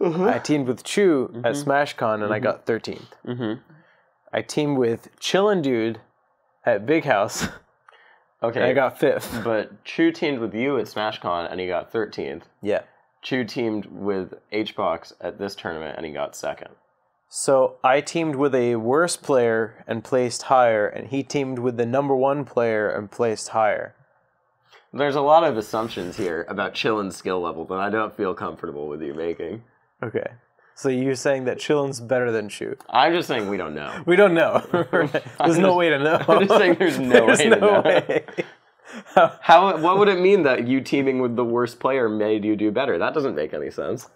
I teamed with Chu at SmashCon, and I got 13th. I teamed with Chillin Dude at Big House. Okay. And I got 5th. But Chu teamed with you at SmashCon, and he got 13th. Yeah. Chu teamed with HBox at this tournament, and he got 2nd. So I teamed with a worse player and placed higher, and he teamed with the number 1 player and placed higher. There's a lot of assumptions here about Chillin's skill level that I don't feel comfortable with you making. Okay. So you're saying that Chillin's better than Chu? I'm just saying we don't know. We don't know. There's no way to know. I'm just saying there's no way to know. Way. What would it mean that you teaming with the worst player made you do better? That doesn't make any sense.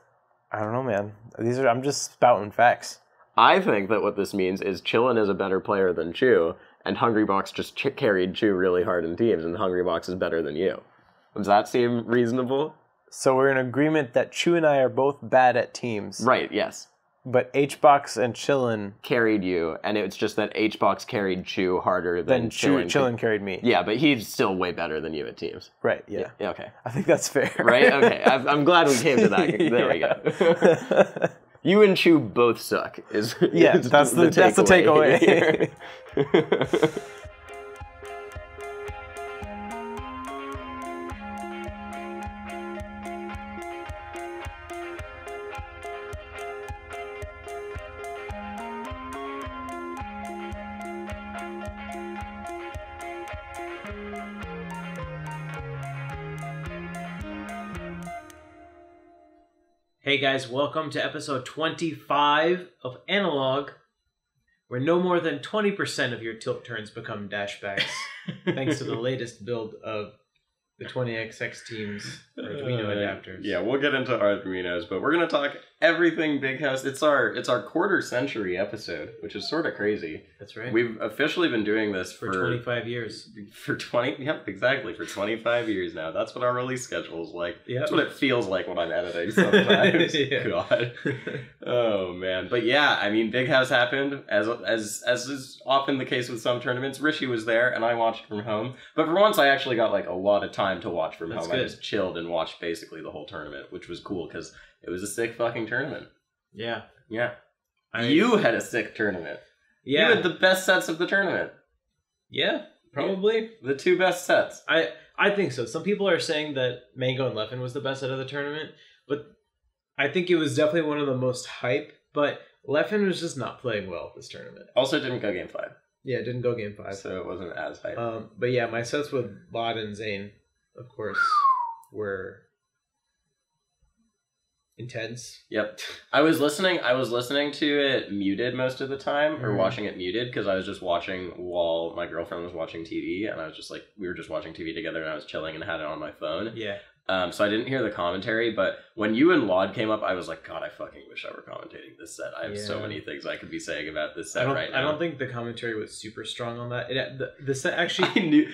I don't know, man. I'm just spouting facts. I think that what this means is Chillin is a better player than Chu, and Hungrybox just carried Chu really hard in teams, and Hungrybox is better than you. Does that seem reasonable? So we're in agreement that Chu and I are both bad at teams. Right, yes. But HBox and Chillin carried you, and it's just that HBox carried Chu harder than Chillin carried me. Yeah, but he's still way better than you at teams. Right, yeah. Okay. I think that's fair. Right? Okay. I'm glad we came to that. There we go. You and Chu both suck. That's the takeaway. Hey guys, welcome to episode 25 of Analog, where no more than 20% of your tilt turns become dashbacks, thanks to the latest build of the 20XX team's Arduino adapters. Yeah, we'll get into Arduinos, but we're going to talk everything Big House. It's our quarter century episode, which is sort of crazy. That's right. We've officially been doing this for 25 years. Yep, exactly, for 25 years now. That's what our release schedule is like. Yep. That's what it feels like when I'm editing sometimes. God. Oh, man. But yeah, I mean, Big House happened, as is often the case with some tournaments. Rishi was there, and I watched from home. But for once, I actually got like a lot of time to watch from home. Good. I just chilled and watched basically the whole tournament, which was cool, because it was a sick fucking tournament. Yeah. Yeah. You had a sick tournament. Yeah. You had the best sets of the tournament. Yeah, probably. The 2 best sets. I think so. Some people are saying that Mango and Leffen was the best set of the tournament, but I think it was definitely one of the most hype, but Leffen was just not playing well this tournament. Also didn't go game 5. Yeah, it didn't go game 5. So it wasn't as hype. But yeah, my sets with lloD and Zain, of course, were intense. Yep. I was listening to it muted most of the time, or watching it muted, because I was just watching while my girlfriend was watching TV, and I was just like, we were just watching TV together, and I was chilling and had it on my phone. Yeah. So I didn't hear the commentary, but when you and lloD came up, I was like, God, I fucking wish I were commentating this set. I have so many things I could be saying about this set right now. I don't think the commentary was super strong on that. The set actually...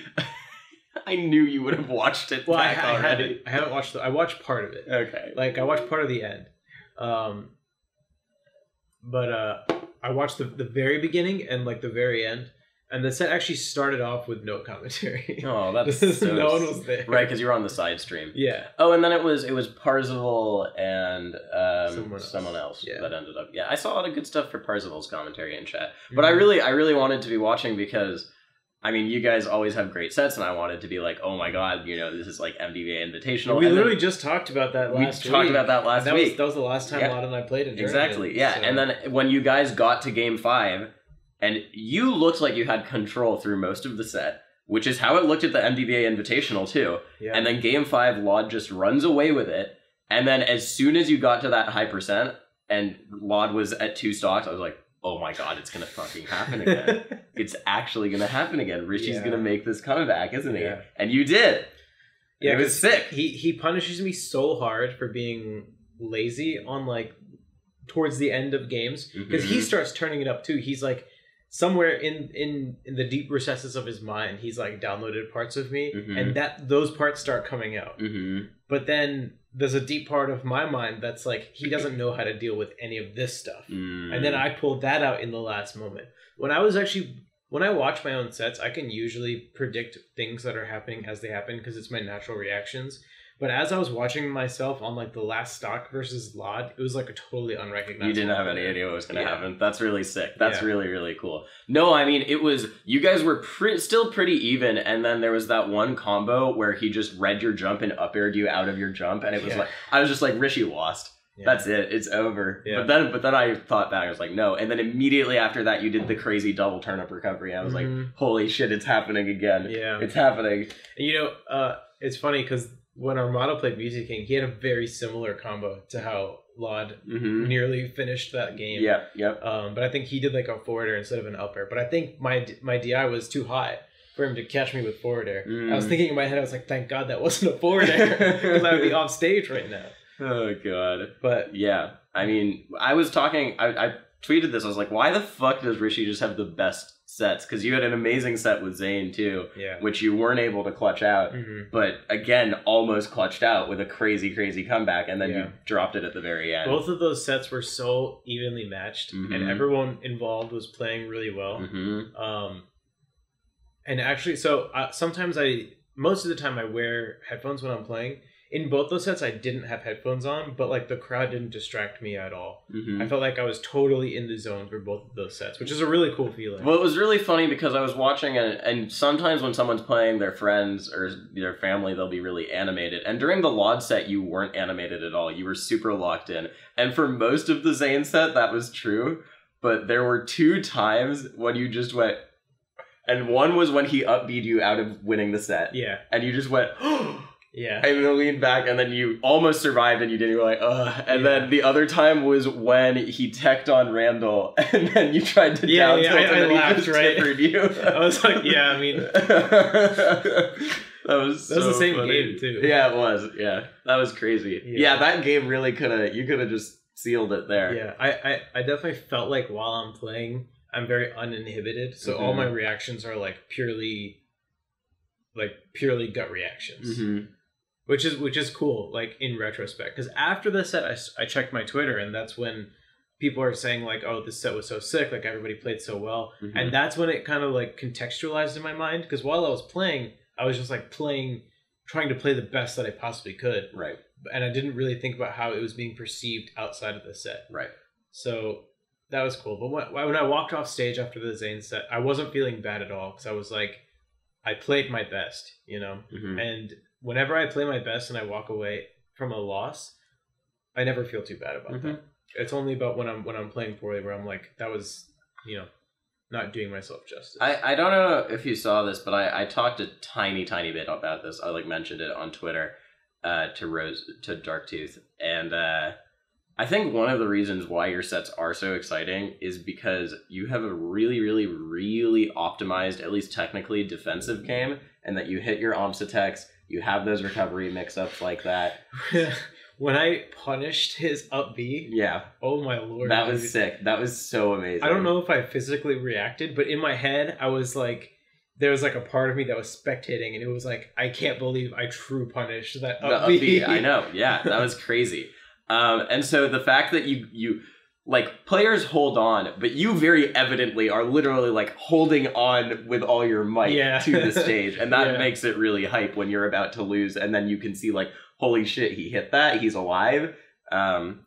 I knew you would have watched it back already. I haven't watched I watched part of it. Okay. Like, I watched part of the end. But I watched the very beginning and, like, the very end. And the set actually started off with no commentary. Oh, that's so... No one was there. Right, because you were on the side stream. Yeah. Oh, and then it was Parzival and someone else yeah. that ended up... Yeah, I saw a lot of good stuff for Parzival's commentary in chat. But I really wanted to be watching because... I mean, you guys always have great sets, and I wanted to be like, oh my god, this is like MDVA Invitational. We literally just talked about that last week. We talked about that last week. That was the last time lloD and I played in tournament. Exactly, yeah. So. And then when you guys got to game 5, and you looked like you had control through most of the set, which is how it looked at the MDVA Invitational too. Yeah. And then game 5, lloD just runs away with it, and then as soon as you got to that high percent, and lloD was at 2 stocks, I was like, oh my god, it's gonna fucking happen again. It's actually gonna happen again. Rishi's gonna make this comeback, isn't he? Yeah. And you did. Yeah, it was sick. He punishes me so hard for being lazy on, like, towards the end of games, because he starts turning it up too. He's like, somewhere in the deep recesses of his mind, he's like downloaded parts of me, and those parts start coming out. But then there's a deep part of my mind that's like, he doesn't know how to deal with any of this stuff. And then I pulled that out in the last moment. When I watch my own sets, I can usually predict things that are happening as they happen, because it's my natural reactions. But as I was watching myself on like the last stock versus lloD, it was like a totally unrecognizable. You didn't have any idea what was going to happen. That's really sick. That's really, really cool. No, I mean, it was, you guys were still pretty even, and then there was that one combo where he just read your jump and up aired you out of your jump, and it was like, I was just like, Rishi lost. Yeah. That's it. It's over. Yeah. But then I thought back. I was like, no. And then immediately after that, you did the crazy double turnip recovery. I was like, holy shit, it's happening again. Yeah, it's happening. You know, it's funny because when Armado played Music King, he had a very similar combo to how lloD nearly finished that game. Yeah, yep. But I think he did like a forwarder instead of an up air. But I think my DI was too high for him to catch me with forward air. I was thinking in my head, I was like, thank God that wasn't a forward air because I would be off stage right now. Oh god. But yeah, I mean, I was talking, I tweeted this, I was like, why the fuck does Rishi just have the best sets? Because you had an amazing set with Zain too, which you weren't able to clutch out, but again, almost clutched out with a crazy comeback, and then you dropped it at the very end. Both of those sets were so evenly matched, and everyone involved was playing really well. And actually, so sometimes most of the time I wear headphones when I'm playing. In both those sets, I didn't have headphones on, but like the crowd didn't distract me at all. I felt like I was totally in the zone for both of those sets, which is a really cool feeling. Well, it was really funny because I was watching it, and sometimes when someone's playing their friends or their family, they'll be really animated. And during the lloD set, you weren't animated at all. You were super locked in. And for most of the Zain set, that was true. But there were 2 times when you just went... And one was when he up-B'd you out of winning the set. Yeah. And you just went... Yeah. And then leaned back, and then you almost survived, and you didn't. You were like, ugh. And then the other time was when he teched on Randall, and then you tried to down tilt, and then laughed, he just tippered you. I was like, yeah, I mean... That was the same game, too. Yeah, it was. Yeah. That was crazy. Yeah, that game really you could have just sealed it there. Yeah, I definitely felt like while I'm playing, I'm very uninhibited, so all my reactions are like purely gut reactions. Which is cool, like in retrospect, because after the set, I checked my Twitter, and that's when people are saying like, "Oh, this set was so sick! Like everybody played so well," and that's when it kind of like contextualized in my mind. Because while I was playing, I was just like trying to play the best that I possibly could, right? And I didn't really think about how it was being perceived outside of the set, right? So that was cool. But when I walked off stage after the Zain set, I wasn't feeling bad at all because I was like, I played my best, you know, and whenever I play my best and I walk away from a loss, I never feel too bad about that. It's only about when I'm playing poorly where I'm like, that was, you know, not doing myself justice. I don't know if you saw this, but I talked a tiny bit about this. I like mentioned it on Twitter to Darktooth, and I think one of the reasons why your sets are so exciting is because you have a really optimized, at least technically, defensive game, and that you hit your omps attacks. You have those recovery mix-ups like that. When I punished his up B, oh my lord, that was sick. That was so amazing. I don't know if I physically reacted, but in my head, I was like, there was like a part of me that was spectating, and it was like, I can't believe I true punished that up B. I know, yeah, that was crazy. And so the fact that you like, players hold on, but you very evidently are literally like holding on with all your might to the stage, and that makes it really hype when you're about to lose, and then you can see like, holy shit, he hit that, he's alive.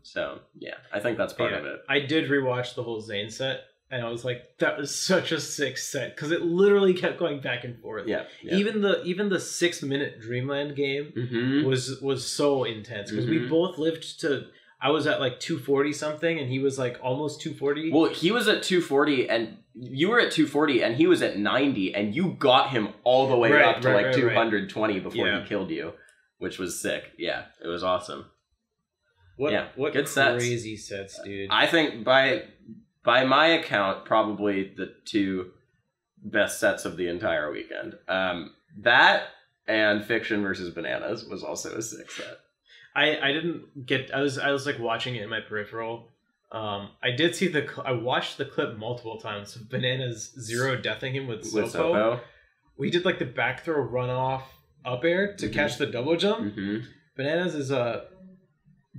So yeah, I think that's part of it. I did rewatch the whole Zain set, and I was like, that was such a sick set, because it literally kept going back and forth. Even the 6-minute Dreamland game was so intense, because we both lived to... I was at like 240 something, and he was like almost 240. Well, he was at 240, and you were at 240, and he was at 90, and you got him all the way up to like 220 before he killed you, which was sick. Yeah, it was awesome. What good crazy sets, dude. I think by my account, probably the 2 best sets of the entire weekend. That and Fiction versus Bananas was also a sick set. I didn't get... I was like watching it in my peripheral. I did see I watched the clip multiple times of Bananas 0-deathing him with Sopo. We did like the back throw runoff up air to catch the double jump. Bananas is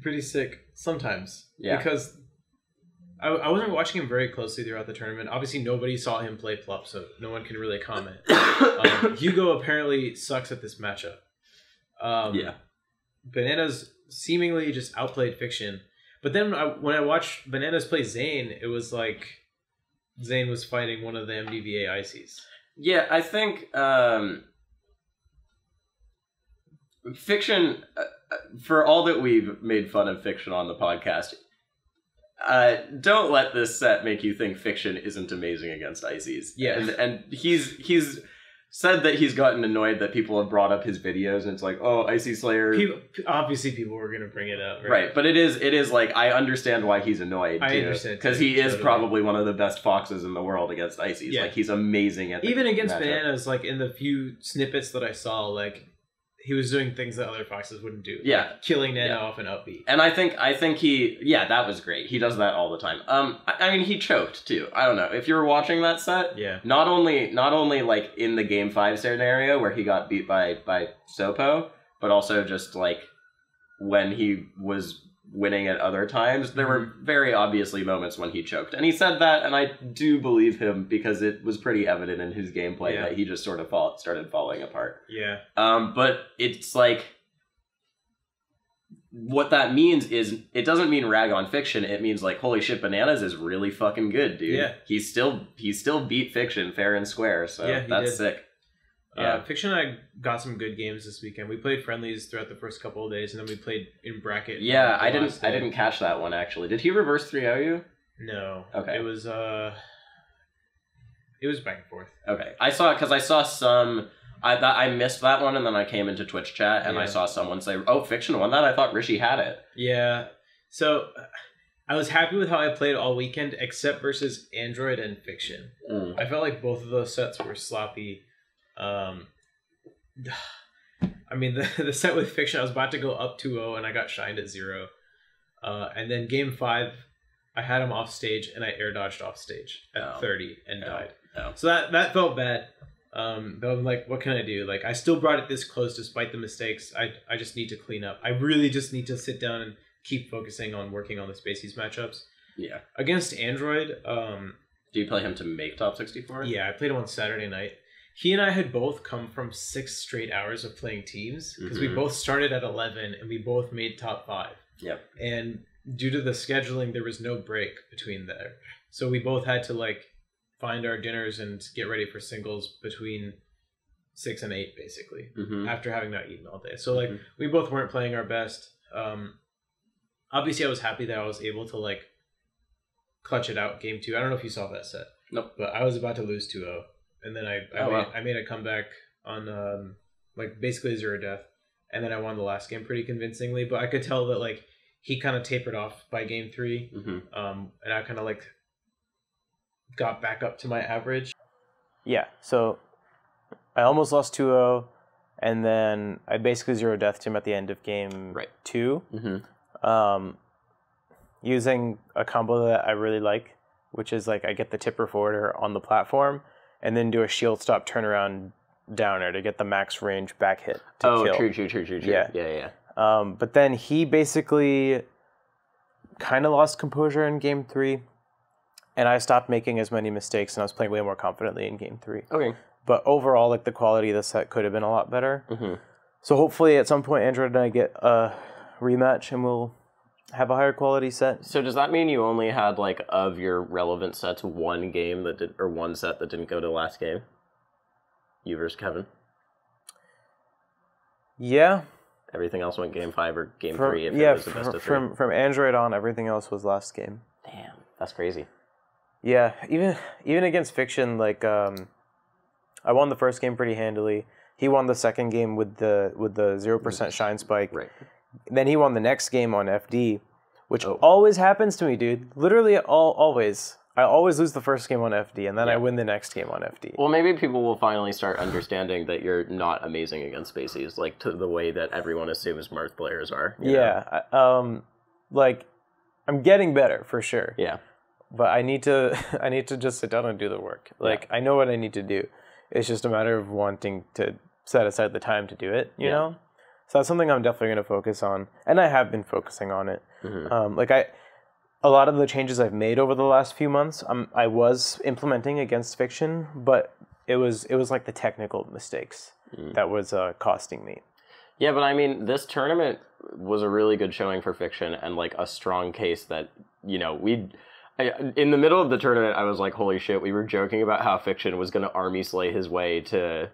pretty sick sometimes. Because I wasn't watching him very closely throughout the tournament. Obviously, nobody saw him play Plup, so no one can really comment. Hugo apparently sucks at this matchup. Bananas seemingly just outplayed Fiction. But then when I watched Bananas play Zain, it was like Zain was fighting one of the MDVA ICs. Yeah, I think Fiction, for all that we've made fun of Fiction on the podcast, don't let this set make you think Fiction isn't amazing against ICs. Yeah. And he's said that he's gotten annoyed that people have brought up his videos, and it's like, oh, IC Slayer. Obviously, people were going to bring it up. Right, but it is like, I understand why he's annoyed, too. I understand. Because he is probably one of the best Foxes in the world against ICs. Yeah. Like, he's amazing at the Even against matchup. Bananas, like, in the few snippets that I saw, like, he was doing things that other Foxes wouldn't do. Yeah. Like killing Nana off an upbeat. And I think he, that was great. He does that all the time. I mean, he choked, too. I don't know. If you were watching that set, not only like, in the Game 5 scenario where he got beat by Sopo, but also just, like, when he was winning at other times, there were very obviously moments when he choked. And he said that, and I do believe him, because it was pretty evident in his gameplay that he just sort of started falling apart. Yeah. But it's like, what that means is, it doesn't mean rag on Fiction, it means like, holy shit, Bananas is really fucking good, dude. Yeah. He still beat Fiction fair and square, so that's sick. Yeah. Fiction and I got some good games this weekend. We played friendlies throughout the first couple of days, and then we played in bracket. Yeah, I didn't catch that one, actually. Did he reverse 3-0 you? No. Okay. It was back and forth. Okay. I saw some. I missed that one, and then I came into Twitch chat, and I saw someone say, oh, Fiction won that? I thought Rishi had it. Yeah. So I was happy with how I played all weekend, except versus Android and Fiction. I felt like both of those sets were sloppy. I mean, the set with Fiction, I was about to go up 2-0, and I got shined at 0. And then game 5, I had him off stage, and I air dodged off stage at 30 and died. So that felt bad. But I'm like, what can I do? Like, I still brought it this close despite the mistakes. I just need to clean up. I really just need to sit down and keep focusing on working on the Spacies matchups. Yeah. Against Android, do you play him to make top 64? Yeah, I played him on Saturday night. He and I had both come from 6 straight hours of playing teams, because we both started at 11 and we both made top 5. Yep. And due to the scheduling, there was no break between there. So we both had to like find our dinners and get ready for singles between 6 and 8, basically, after having not eaten all day. So like we both weren't playing our best. Obviously, I was happy that I was able to like clutch it out game 2. I don't know if you saw that set. Nope. But I was about to lose 2-0. And then I made a comeback on like basically 0 death, and then I won the last game pretty convincingly. But I could tell that like he kind of tapered off by game 3, and I kind of like got back up to my average. Yeah, so I almost lost 2-0, and then I basically 0 death to him at the end of game 2, using a combo that I really like, which is like I get the tipper forwarder on the platform, and then do a shield stop turnaround downer to get the max range back hit to kill. True. Yeah. But then he basically kind of lost composure in game 3, and I stopped making as many mistakes, and I was playing way more confidently in game 3. Okay. But overall, like the quality of the set could have been a lot better. So hopefully at some point Android and I get a rematch, and we'll have a higher quality set. So does that mean you only had, like, of your relevant sets, one set that didn't go to the last game? You versus Kevin? Yeah. Everything else went game 5 or game 3 if it was the best of 3? From Android on, everything else was last game. Damn, that's crazy. Yeah, even against Fiction, like, I won the first game pretty handily. He won the second game with the 0% shine spike. Right. Then he won the next game on FD, which always happens to me, dude. Literally, always. I always lose the first game on FD, and then I win the next game on FD. Well, maybe people will finally start understanding that you're not amazing against Spacies, like, to the way that everyone assumes Marth players are. You know? Like, I'm getting better, for sure. Yeah. But I need to just sit down and do the work. Like, I know what I need to do. It's just a matter of wanting to set aside the time to do it, you know? So that's something I'm definitely going to focus on, and I have been focusing on it. A lot of the changes I've made over the last few months, I was implementing against Fiction, but it was like the technical mistakes that was costing me. Yeah, but I mean, this tournament was a really good showing for Fiction and like a strong case that, you know, in the middle of the tournament, I was like, holy shit, we were joking about how Fiction was going to army slay his way to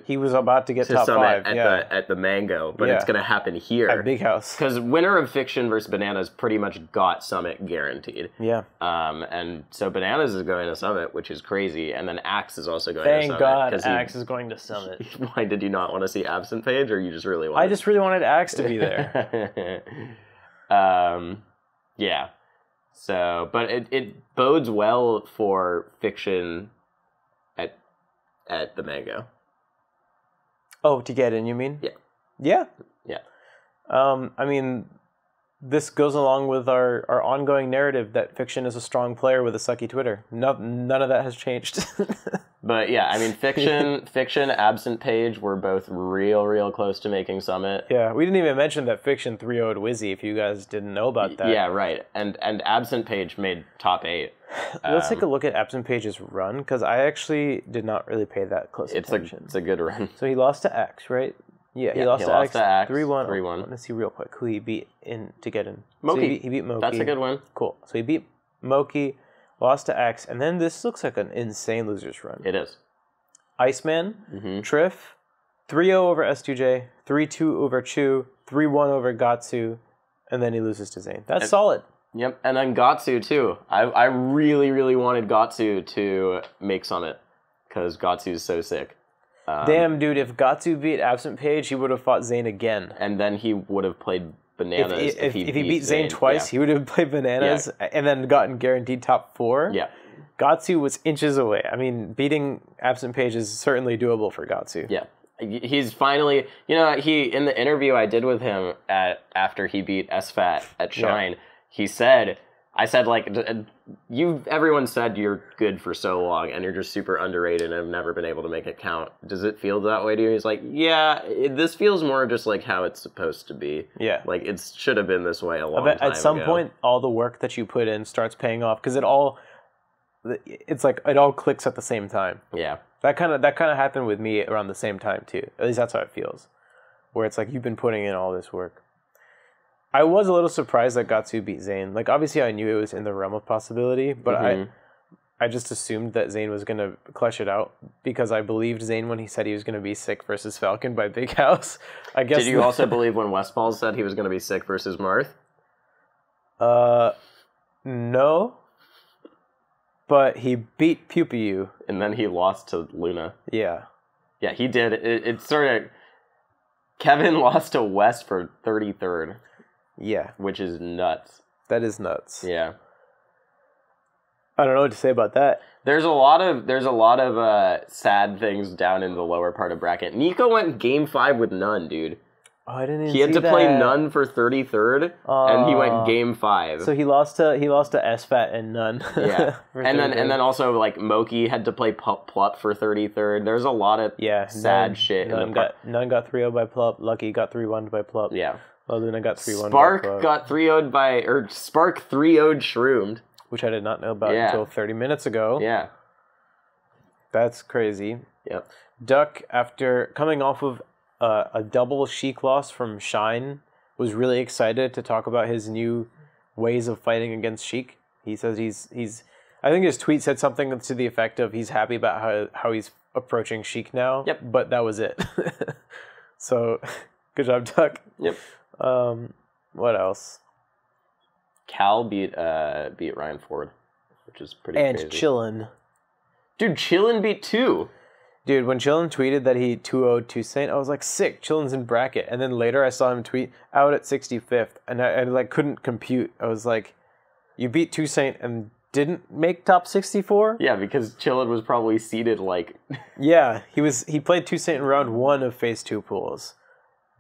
he was about to get to top Summit 5 at the Mango, but it's going to happen here at Big House because winner of Fiction versus Bananas pretty much got Summit guaranteed. Yeah. And so Bananas is going to Summit, which is crazy, and then Axe is also going to Summit. Thank God Axe is going to Summit. Why did you not want to see Absent Page, or you just really wanted? I just really wanted Axe to be there. Yeah. So, but it bodes well for Fiction at the Mango. Oh, to get in, you mean? Yeah. Yeah? Yeah. I mean, this goes along with our ongoing narrative that Fiction is a strong player with a sucky Twitter. None of that has changed. But yeah, I mean, Fiction, Absent Page were both real close to making Summit. Yeah, we didn't even mention that Fiction 3-0'd Wizzy, if you guys didn't know about that. Yeah, right. And Absent Page made top 8. Let's take a look at Absent Page's run, because I actually did not really pay that close attention. It's a good run. So he lost to Axe, right? Yeah, he lost to Axe 3-1. 3-1. Let me see real quick who he beat in to get in. Moki. So he beat Moki. That's a good one. Cool. So he beat Moki, lost to Axe, and then this looks like an insane loser's run. It is. Iceman, Triff, 3-0 over S2J, 3-2 over Chu, 3-1 over Gatsu, and then he loses to Zain. That's solid. Yep, and then Gatsu too. I really wanted Gatsu to make Summit because Gatsu is so sick. Damn, dude, if Gatsu beat Absent Page, he would have fought Zain again. And then he would have played Bananas. If he beat Zain twice, he would have played Bananas and then gotten guaranteed top 4. Yeah. Gatsu was inches away. I mean, beating Absent Page is certainly doable for Gatsu. Yeah. He's finally, you know, in the interview I did with him after he beat SFAT at Shine, he said, I said, like, everyone said you're good for so long and you're just super underrated and have never been able to make it count. Does it feel that way to you? He's like, yeah, this feels more just like how it's supposed to be. Yeah. Like, it should have been this way a long time ago. At some point, all the work that you put in starts paying off because it's like it all clicks at the same time. Yeah. That kind of happened with me around the same time too. At least that's how it feels. Where it's like you've been putting in all this work. I was a little surprised that Gatsu beat Zain. Like, obviously I knew it was in the realm of possibility, but I just assumed that Zain was going to clutch it out because I believed Zain when he said he was going to be sick versus Falcon by Big House. I guess. Did you also believe when Westfall said he was going to be sick versus Marth? No. But he beat Pew. And then he lost to Luna. Yeah. Yeah, he did. It sort of... Kevin lost to West for 33rd. Yeah. Which is nuts. That is nuts. Yeah. I don't know what to say about that. There's a lot of sad things down in the lower part of bracket. Nico went game 5 with none, dude. Oh, I didn't even He had to play none for 33rd, and he went game 5. So he lost to SFAT and none. Yeah. and then also like Moki had to play Plup for 33rd. There's a lot of sad shit. None got 3-0 by Plup. Lucky got 3-1 by Plup. Yeah. Luna got 3-1 Spark by Plup. got 3-0'd Spark 3-0'd Shroomed. Which I did not know about until 30 minutes ago. Yeah. That's crazy. Yep. Duck, after coming off of a double Sheik loss from Shine, was really excited to talk about his new ways of fighting against Sheik. He says he's I think his tweet said something to the effect of he's happy about how he's approaching Sheik now. Yep. But that was it. So, good job, Duck. Yep. What else? Cal beat Ryan Ford, which is pretty crazy. And Chillin. Dude, Chillin beat 2. Dude, when Chillin tweeted that he 2-0'd Toussaint, I was like, sick, Chillin's in bracket. And then later I saw him tweet out at 65th, and I like couldn't compute. I was like, you beat Toussaint and didn't make top 64? Yeah, because Chillin was probably seeded like... Yeah, he played Toussaint in round 1 of phase 2 pools.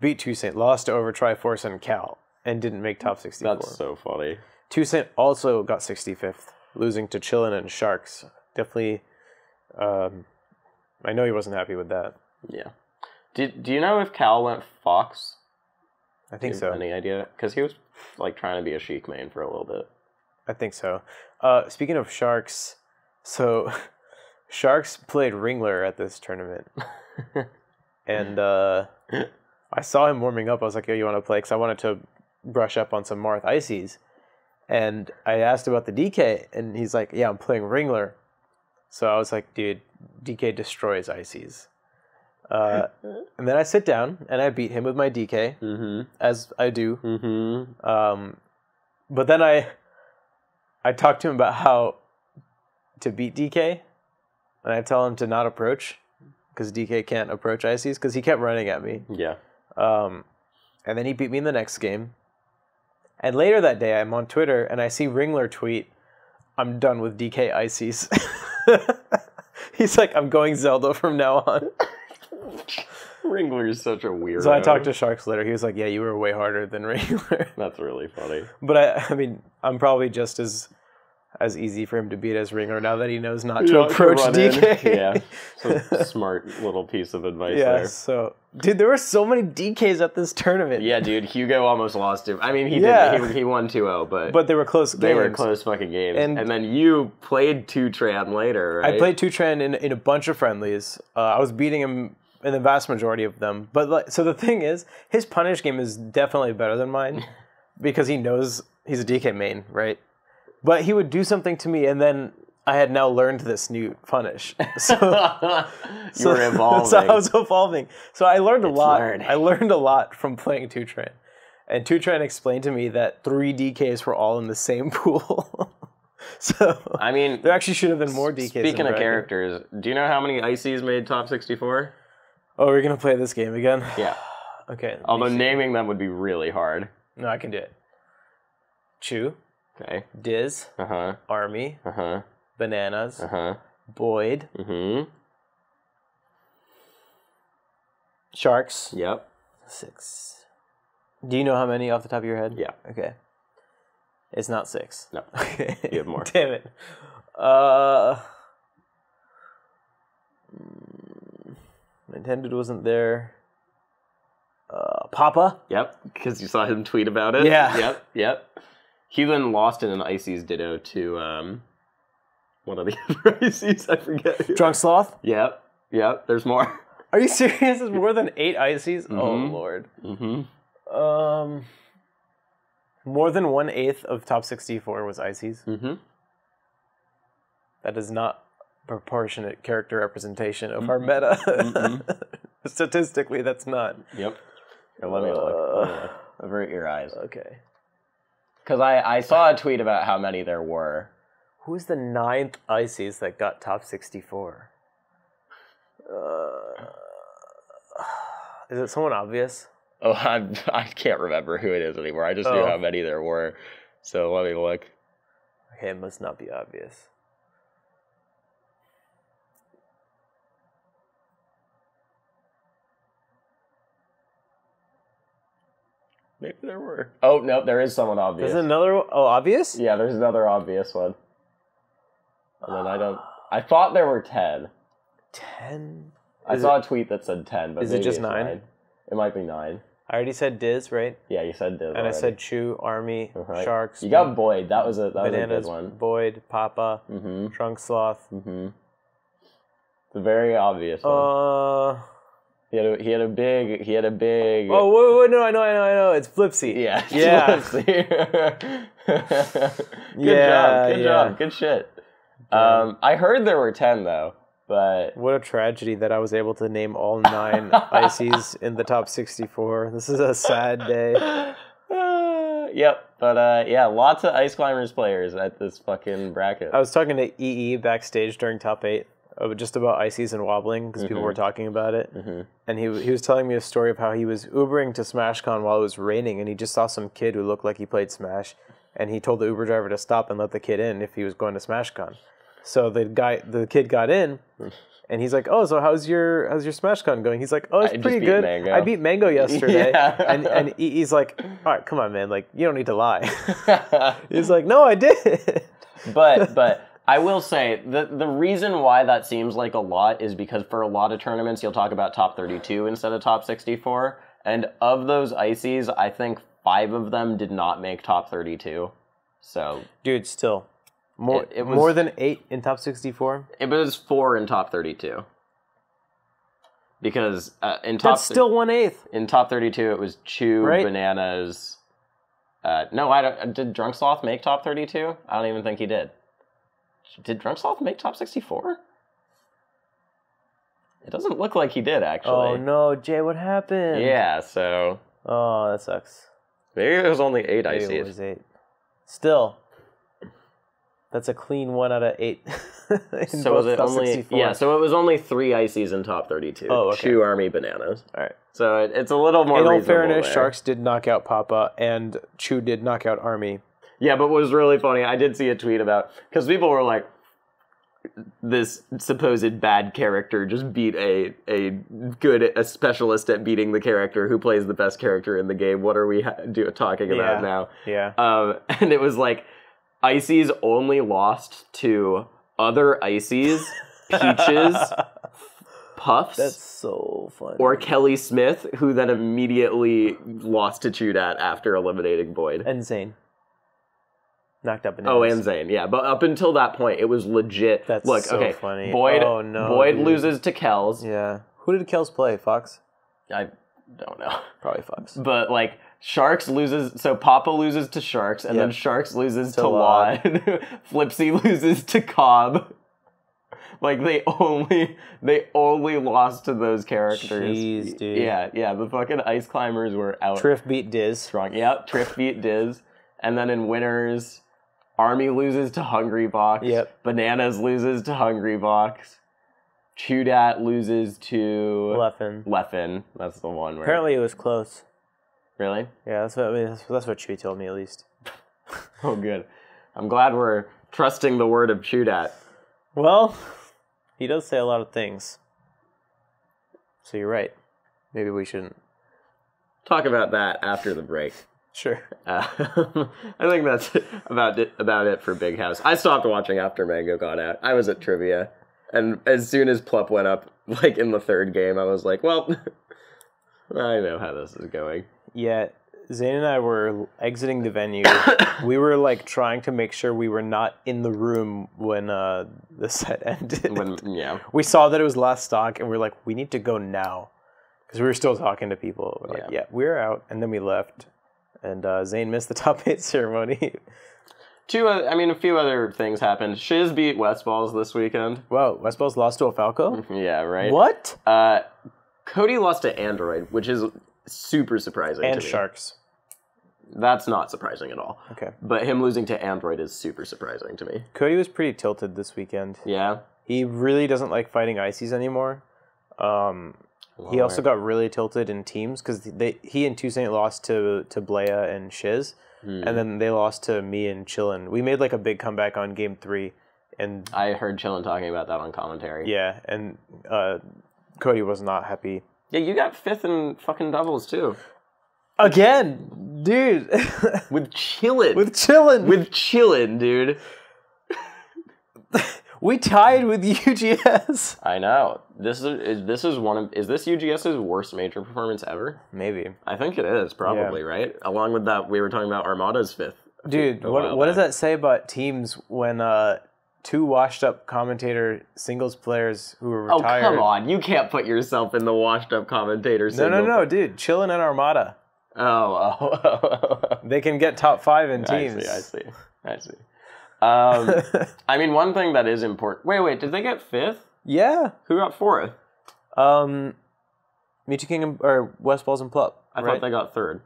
Beat Toussaint, lost to over Triforce and Cal, and didn't make top 64. That's so funny. Toussaint also got 65th, losing to Chillin and Sharks. Definitely... I know he wasn't happy with that. Yeah. Do you know if Cal went Fox? I think so. Any idea? Because he was like trying to be a Sheik main for a little bit. I think so. Speaking of Sharks, so Sharks played Ringler at this tournament. And I saw him warming up. I was like, yo, you want to play? Because I wanted to brush up on some Marth Ices. And I asked about the DK, and he's like, yeah, I'm playing Ringler. So I was like, dude, DK destroys Ices. And then I sit down, and I beat him with my DK, as I do. But then I talked to him about how to beat DK, and I tell him to not approach, because DK can't approach Ices, because he kept running at me. Yeah. And then he beat me in the next game. And later that day, I'm on Twitter, and I see Ringler tweet, I'm done with DK Ices. He's like, I'm going Zelda from now on. Ringler is such a weirdo. So I talked to Sharks later. He was like, yeah, you were way harder than Ringler. That's really funny. But I mean, I'm probably just as easy for him to beat as Ringler now that he knows not to approach DK. Yeah, so smart little piece of advice there. So, dude, there were so many DKs at this tournament. Yeah, dude, Hugo almost lost him. I mean, he did. He won 2-0, but they were close games. They were close fucking games. And then you played Tutran later, right? I played Tutran in a bunch of friendlies. I was beating him in the vast majority of them. But so the thing is, his punish game is definitely better than mine because he knows he's a DK main, right? But he would do something to me, and then I had now learned this new punish. So you were evolving. So I was evolving. So I learned a lot. I learned a lot from playing Tutran. And Tutran explained to me that 3 DKs were all in the same pool. So I mean, there actually should have been more DKs. Speaking of characters, do you know how many Ices made top 64? Oh, we're going to play this game again? Yeah. Okay. Although naming them would be really hard. No, I can do it. Chew. Okay. Diz. Army. Bananas. Boyd. Sharks. Yep. 6. Do you know how many off the top of your head? Yeah. Okay. It's not 6. No. Okay. You have more. Damn it. Intended wasn't there. Papa? Yep, because you saw him tweet about it. Yeah. Yep. He then lost in an Ices Ditto to, one of the other Ices, I forget. Drunk Sloth? Yep, there's more. Are you serious? There's more than 8 Ices? Oh, Lord. More than 1/8 of top 64 was Ices. That is not proportionate character representation of our meta. Statistically, that's not. Yep. Here, let me look. Avert your eyes. Okay. Because I saw a tweet about how many there were. Who's the 9th Ices that got top 64? Is it someone obvious? Oh, I can't remember who it is anymore. I just knew how many there were. So let me look. Okay, it must not be obvious. Maybe there were. Oh, no, there is someone obvious. There's another one? Oh, obvious? Yeah, there's another obvious one. And then I thought there were 10. 10? I saw a tweet that said 10, but is it just 9? It might be 9. I already said Diz, right? Yeah, you said Diz. And already. I said Chew, Army, Sharks. You got Boyd. That was a Bananas, good one. Boyd, Papa, Drunk Sloth. It's a very obvious one. He had a big. Oh wait, no, I know. It's Flipsy. Yeah. Flipsy. Good job. Good shit. I heard there were 10 though, but what a tragedy that I was able to name all 9 Ices in the top 64. This is a sad day. Yep, but lots of Ice Climbers players at this fucking bracket. I was talking to EE backstage during top 8. Just about Ices and wobbling because people were talking about it, and he was telling me a story of how he was Ubering to SmashCon while it was raining, and he just saw some kid who looked like he played Smash, and he told the Uber driver to stop and let the kid in if he was going to SmashCon. So the kid got in, and he's like, "Oh, so how's your SmashCon going?" He's like, "Oh, it's pretty good. Mango. I beat Mango yesterday." Yeah. And he's like, "All right, come on, man. Like, you don't need to lie." He's like, "No, I did." But I will say, the reason why that seems like a lot is because for a lot of tournaments, you'll talk about top 32 instead of top 64. And of those Ices, I think 5 of them did not make top 32. So, dude, still. It was, more than 8 in top 64? It was 4 in top 32. Because in top... That's still 1/8. In top 32, it was Chew, Right? Bananas... no, I don't... Did Drunk Sloth make top 32? I don't even think he did. Did Drunk Sloth make top 64? It doesn't look like he did, actually. Oh, no, Jay, what happened? Yeah, so... Oh, that sucks. Maybe it was only 8 Maybe ICs. it was 8. Still, that's a clean 1 out of 8. So was it only... 64. Yeah, so it was only 3 ICs in top 32. Oh, okay. Chew, Army, Bananas. All right. So it's a little more In all reasonable fairness, there. Sharks did knock out Papa, and Chew did knock out Army. Yeah, but what was really funny, I did see a tweet about... Because people were like, this supposed bad character just beat a specialist at beating the character who plays the best character in the game. What are we talking about now? Yeah. And it was like, Ices only lost to other Ices, Peaches, Puffs. That's so funny. Or Kelly Smith, who then immediately lost to Chudat after eliminating Boyd. And Zain. Knocked up Bananas. Oh, and Zain, yeah. But up until that point, it was legit. That's Look, so okay, funny. Boyd, Oh, no, Boyd dude. loses to Kells. Yeah. Who did Kells play? Fox? I don't know. Probably Fox. But, like, Sharks loses... So, Papa loses to Sharks, and then Sharks loses to lloD. lloD. Flipsy loses to Cobb. Like, they only lost to those characters. Jeez, dude. Yeah, the fucking Ice Climbers were out. Triff beat Diz. Strong. Yep, Triff beat Diz. And then in winners... Army loses to Hungry Box. Yep. Bananas loses to Hungry Box. Chudat loses to... Leffen. That's the one where... Apparently it was close. Really? Yeah, that's what Chewy told me at least. Oh, good. I'm glad we're trusting the word of Chudat. Well, he does say a lot of things. So you're right. Maybe we shouldn't. Talk about that after the break. Sure. I think that's about it for Big House. I stopped watching after Mango got out. I was at trivia, and as soon as Plup went up, like in the third game, I was like, well, I know how this is going. Yeah, Zain and I were exiting the venue. We were like trying to make sure we were not in the room when the set ended. We saw that it was last stock, and we were like, we need to go now. Because we were still talking to people. We're like, yeah, we're out. And then we left. And Zain missed the top 8 ceremony. A few other things happened. Shiz beat Westballs this weekend. Wow, Westballs lost to a Falco? Yeah, right? What? Cody lost to Android, which is super surprising to me. And Sharks. That's not surprising at all. Okay. But him losing to Android is super surprising to me. Cody was pretty tilted this weekend. Yeah? He really doesn't like fighting Ices anymore. He also got really tilted in teams because he and Toussaint lost to Blea and Shiz, and then they lost to me and Chillin. We made like a big comeback on game 3, and I heard Chillin talking about that on commentary. Yeah, and Cody was not happy. Yeah, you got 5th in fucking doubles too. Again, dude. With Chillin. With Chillin. With Chillin, dude. We tied with UGS. I know. Is this UGS's worst major performance ever? Maybe. I think it is, probably, right? Along with that, we were talking about Armada's 5th. Dude, what does that say about teams when 2 washed-up commentator singles players who were retired... Oh, come on. You can't put yourself in the washed-up commentator singles. No, dude. Chillin and Armada. Oh. They can get top 5 in teams. I see. One thing that is important... Wait, did they get 5th? Yeah. Who got 4th? Mewtwo King or Westballs and Plup. I thought they got 3rd.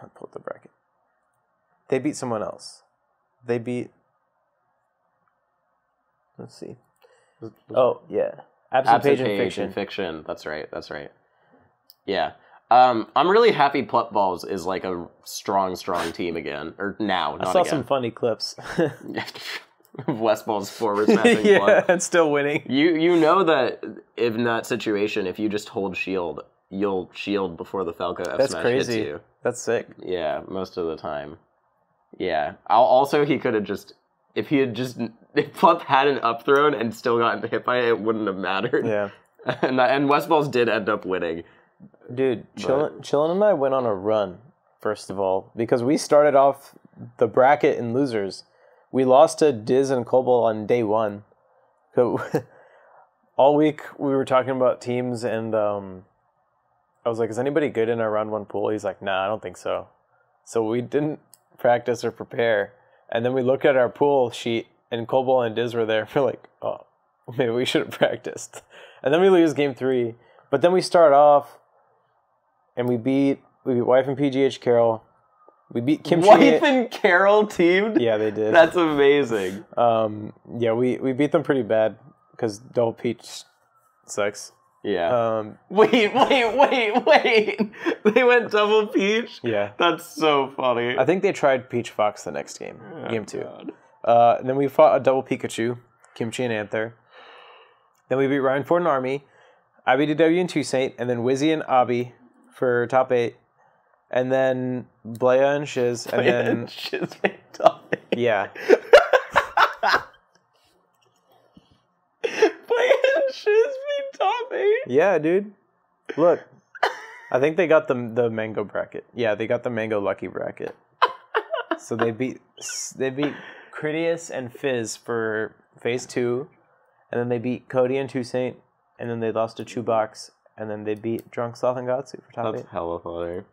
I'll pull up the bracket. They beat someone else. They beat... Let's see. Oh, yeah. Absent Page and Fiction. That's right. Yeah. I'm really happy Plup Balls is like a strong team again. Or now, not I saw again. some funny clips. Westball's forward smashing yeah, Plup. and still winning. You know that in that situation, if you just hold shield, you'll shield before the Falco F smash hits you. That's sick. Yeah, most of the time. Yeah. Also, he could have just... If Plup had an up thrown and still gotten hit by it, it wouldn't have mattered. Yeah. And Westballs did end up winning. Dude, Chillin and I went on a run, first of all, because we started off the bracket in losers. We lost to Diz and Kobol on day 1. So all week we were talking about teams, and I was like, is anybody good in our round 1 pool? He's like, nah, I don't think so. So we didn't practice or prepare. And then we looked at our pool sheet, and Cobalt and Diz were there. We're like, oh, maybe we should have practiced. And then we lose game 3. But then we start off, and we beat Wife and PGH Carroll. We beat Kimchi. Wife and Carroll teamed? Yeah, they did. That's amazing. Yeah, we beat them pretty bad because Double Peach sucks. Yeah. Wait. They went Double Peach? Yeah. That's so funny. I think they tried Peach Fox the next game, game 2. God. Then we fought a double Pikachu, Kimchi and Anther. Then we beat Ryan Ford and Army, IBDW and Toussaint, and then Wizzy and Abby for top 8. And then Blaya and Shiz, and then Shiz made top 8. Yeah. Blaya and Shiz made top 8. Yeah, dude. Look, I think they got the mango bracket. Yeah, they got the mango lucky bracket. So they beat Critias and Fizz for phase 2, and then they beat Cody and Toussaint, and then they lost to Chewbox, and then they beat Drunk Sloth and Gatsu for top 8. That's hella funny.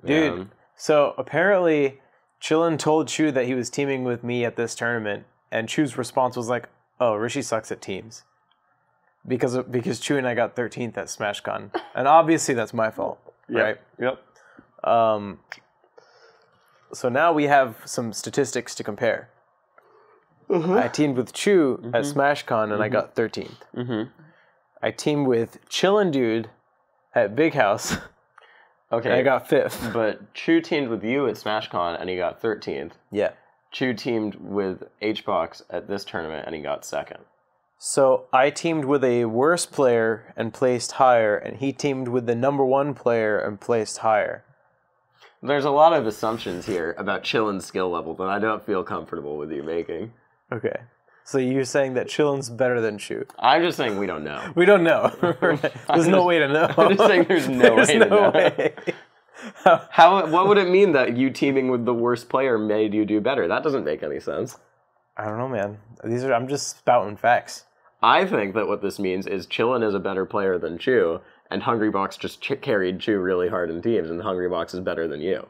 Dude, so apparently Chillin told Chew that he was teaming with me at this tournament, and Chew's response was like, oh, Rishi sucks at teams. Because Chew and I got 13th at SmashCon. And obviously that's my fault, right? Yep. So now we have some statistics to compare. I teamed with Chew at SmashCon, and I got 13th. I teamed with Chillin Dude at Big House. Okay. And I got 5th. But Chew teamed with you at SmashCon, and he got 13th. Yeah. Chew teamed with HBox at this tournament, and he got 2nd. So I teamed with a worse player and placed higher, and he teamed with the number 1 player and placed higher. There's a lot of assumptions here about Chillin's skill level that I don't feel comfortable with you making. Okay. So you're saying that Chillin's better than Chew? I'm just saying we don't know. We don't know. There's no way to know. I'm just saying there's no way to know. Way. What would it mean that you teaming with the worst player made you do better? That doesn't make any sense. I don't know, man. I'm just spouting facts. I think that what this means is Chillin is a better player than Chew, and Hungrybox just carried Chew really hard in teams, and Hungrybox is better than you.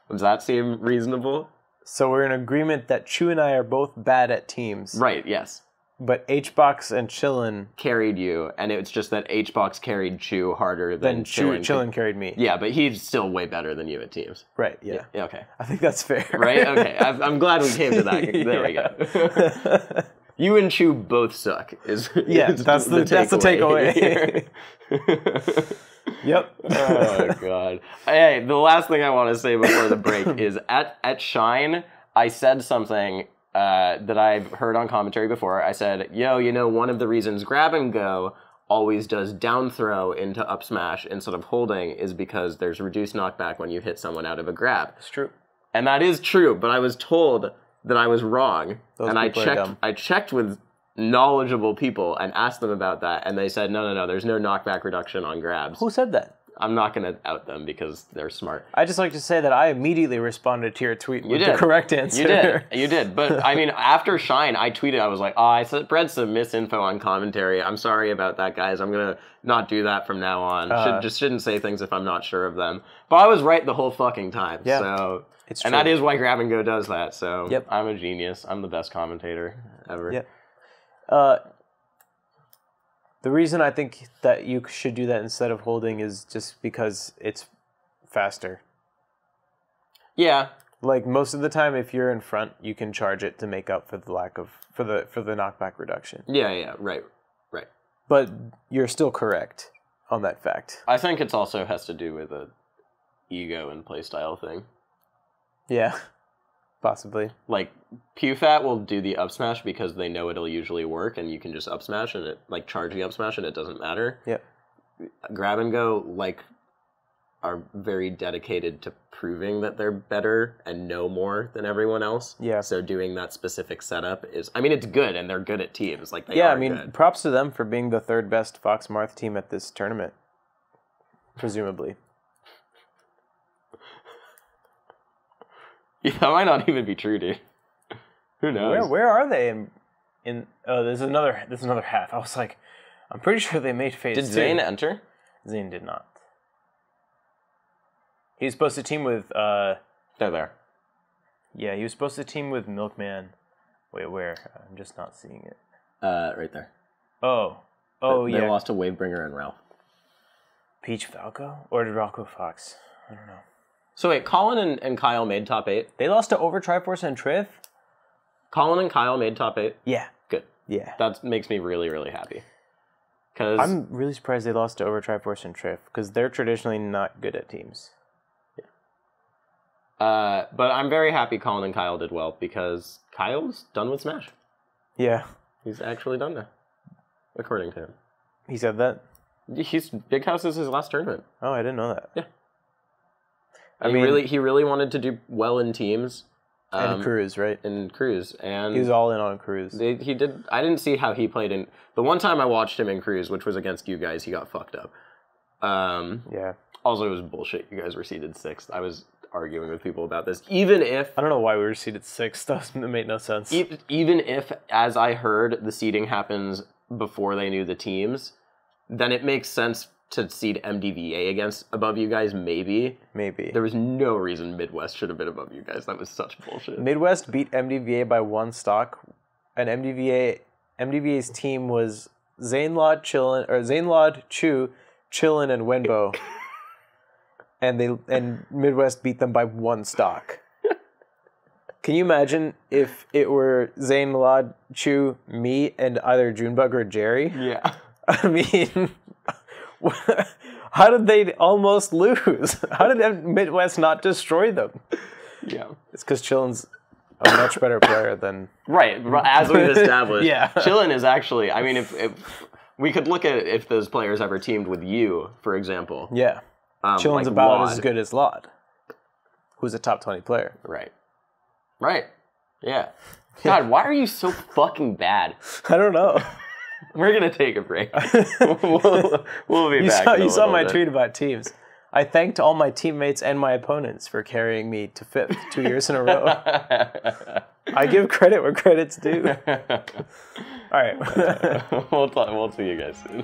Does that seem reasonable? So we're in agreement that Chew and I are both bad at teams. Right, yes. But HBox and Chillin carried you, and it's just that HBox carried Chew harder than Chillin carried me. Yeah, but he's still way better than you at teams. Right, yeah. Okay. I think that's fair. Right? Okay. I'm glad we came to that. There we go. You and Chew both suck. That's the takeaway. Yep. Oh, God. Hey, the last thing I want to say before the break is at Shine, I said something that I've heard on commentary before. I said, one of the reasons Grab and Go always does down throw into up smash instead of holding is because there's reduced knockback when you hit someone out of a grab. It's true. And that is true, but I was told that I was wrong. And I checked with knowledgeable people and asked them about that, and they said, no, there's no knockback reduction on grabs. Who said that? I'm not going to out them because they're smart. I just like to say that I immediately responded to your tweet with the correct answer. You did. But, I mean, after Shine, I tweeted, I was like, I spread some misinfo on commentary. I'm sorry about that, guys. I'm going to not do that from now on. Shouldn't say things if I'm not sure of them. But I was right the whole fucking time. Yeah, so, it's true. And that is why Grab and Go does that. So yep. I'm a genius. I'm the best commentator ever. Yep. The reason I think that you should do that instead of holding is just because it's faster. Yeah. Like most of the time, if you're in front, you can charge it to make up for the lack of for the knockback reduction. Yeah, right. But you're still correct on that fact. I think it also has to do with a ego and playstyle thing. Yeah. Possibly. Like, PewFat will do the up smash because they know it'll usually work, and you can just up smash and it charge the up smash and it doesn't matter. Yep. Grab and Go are very dedicated to proving that they're better and know more than everyone else. Yeah. So doing that specific setup is, it's good, and they're good at teams. Good. Props to them for being the 3rd best Fox Marth team at this tournament. Presumably. Yeah, that might not even be true, dude. Who knows? Where are they in there's another half. I was like, I'm pretty sure they made phase 2. Did Zain enter? Zain did not. He was supposed to team with... They're there. Yeah, he was supposed to team with Milkman. Wait, where? I'm just not seeing it. Right there. Oh, They yeah. lost to Wavebringer and Ralph. Peach Falco? Or did Rocco Fox? I don't know. So wait, Colin and Kyle made top 8? They lost to Over Triforce and Triff? Colin and Kyle made top 8? Yeah. Good. Yeah. That makes me really, really happy. Cause I'm really surprised they lost to Over Triforce and Triff, because they're traditionally not good at teams. But I'm very happy Colin and Kyle did well, because Kyle's done with Smash. Yeah. He's actually done now, according to him. He said that? Big House is his last tournament. Oh, I didn't know that. Yeah. He really wanted to do well in teams. And Cruise, right? In Cruise. And he was all in on Cruise. He did. I didn't see how he played in... The one time I watched him in Cruise, which was against you guys, he got fucked up. Yeah. Also, it was bullshit. You guys were seeded 6th. I was arguing with people about this. Even if... I don't know why we were seeded 6th. That made no sense. Even if, as I heard, the seeding happens before they knew the teams, then it makes sense to seed MDVA above you guys, maybe. Maybe. There was no reason Midwest should have been above you guys. That was such bullshit. Midwest beat MDVA by 1 stock, and MDVA's team was Zain, lloD, Chu, Chillin, and Wenbo. and Midwest beat them by 1 stock. Can you imagine if it were Zain, lloD, Chu, me, and either Junebug or Jerry? Yeah. I mean, how did they almost lose? How did Midwest not destroy them? Yeah. It's because Chillin's a much better player than... Right, as we've established. Yeah. Chillin is actually... I mean, if we could look at if those players ever teamed with you, for example. Yeah. Chillin's like about lloD. as good as lloD, who's a top 20 player. Right. Yeah. God, why are you so fucking bad? I don't know. We're going to take a break. we'll be back. You saw my tweet about teams. I thanked all my teammates and my opponents for carrying me to 5th 2 years in a row. I give credit where credit's due. All right. We'll see you guys soon.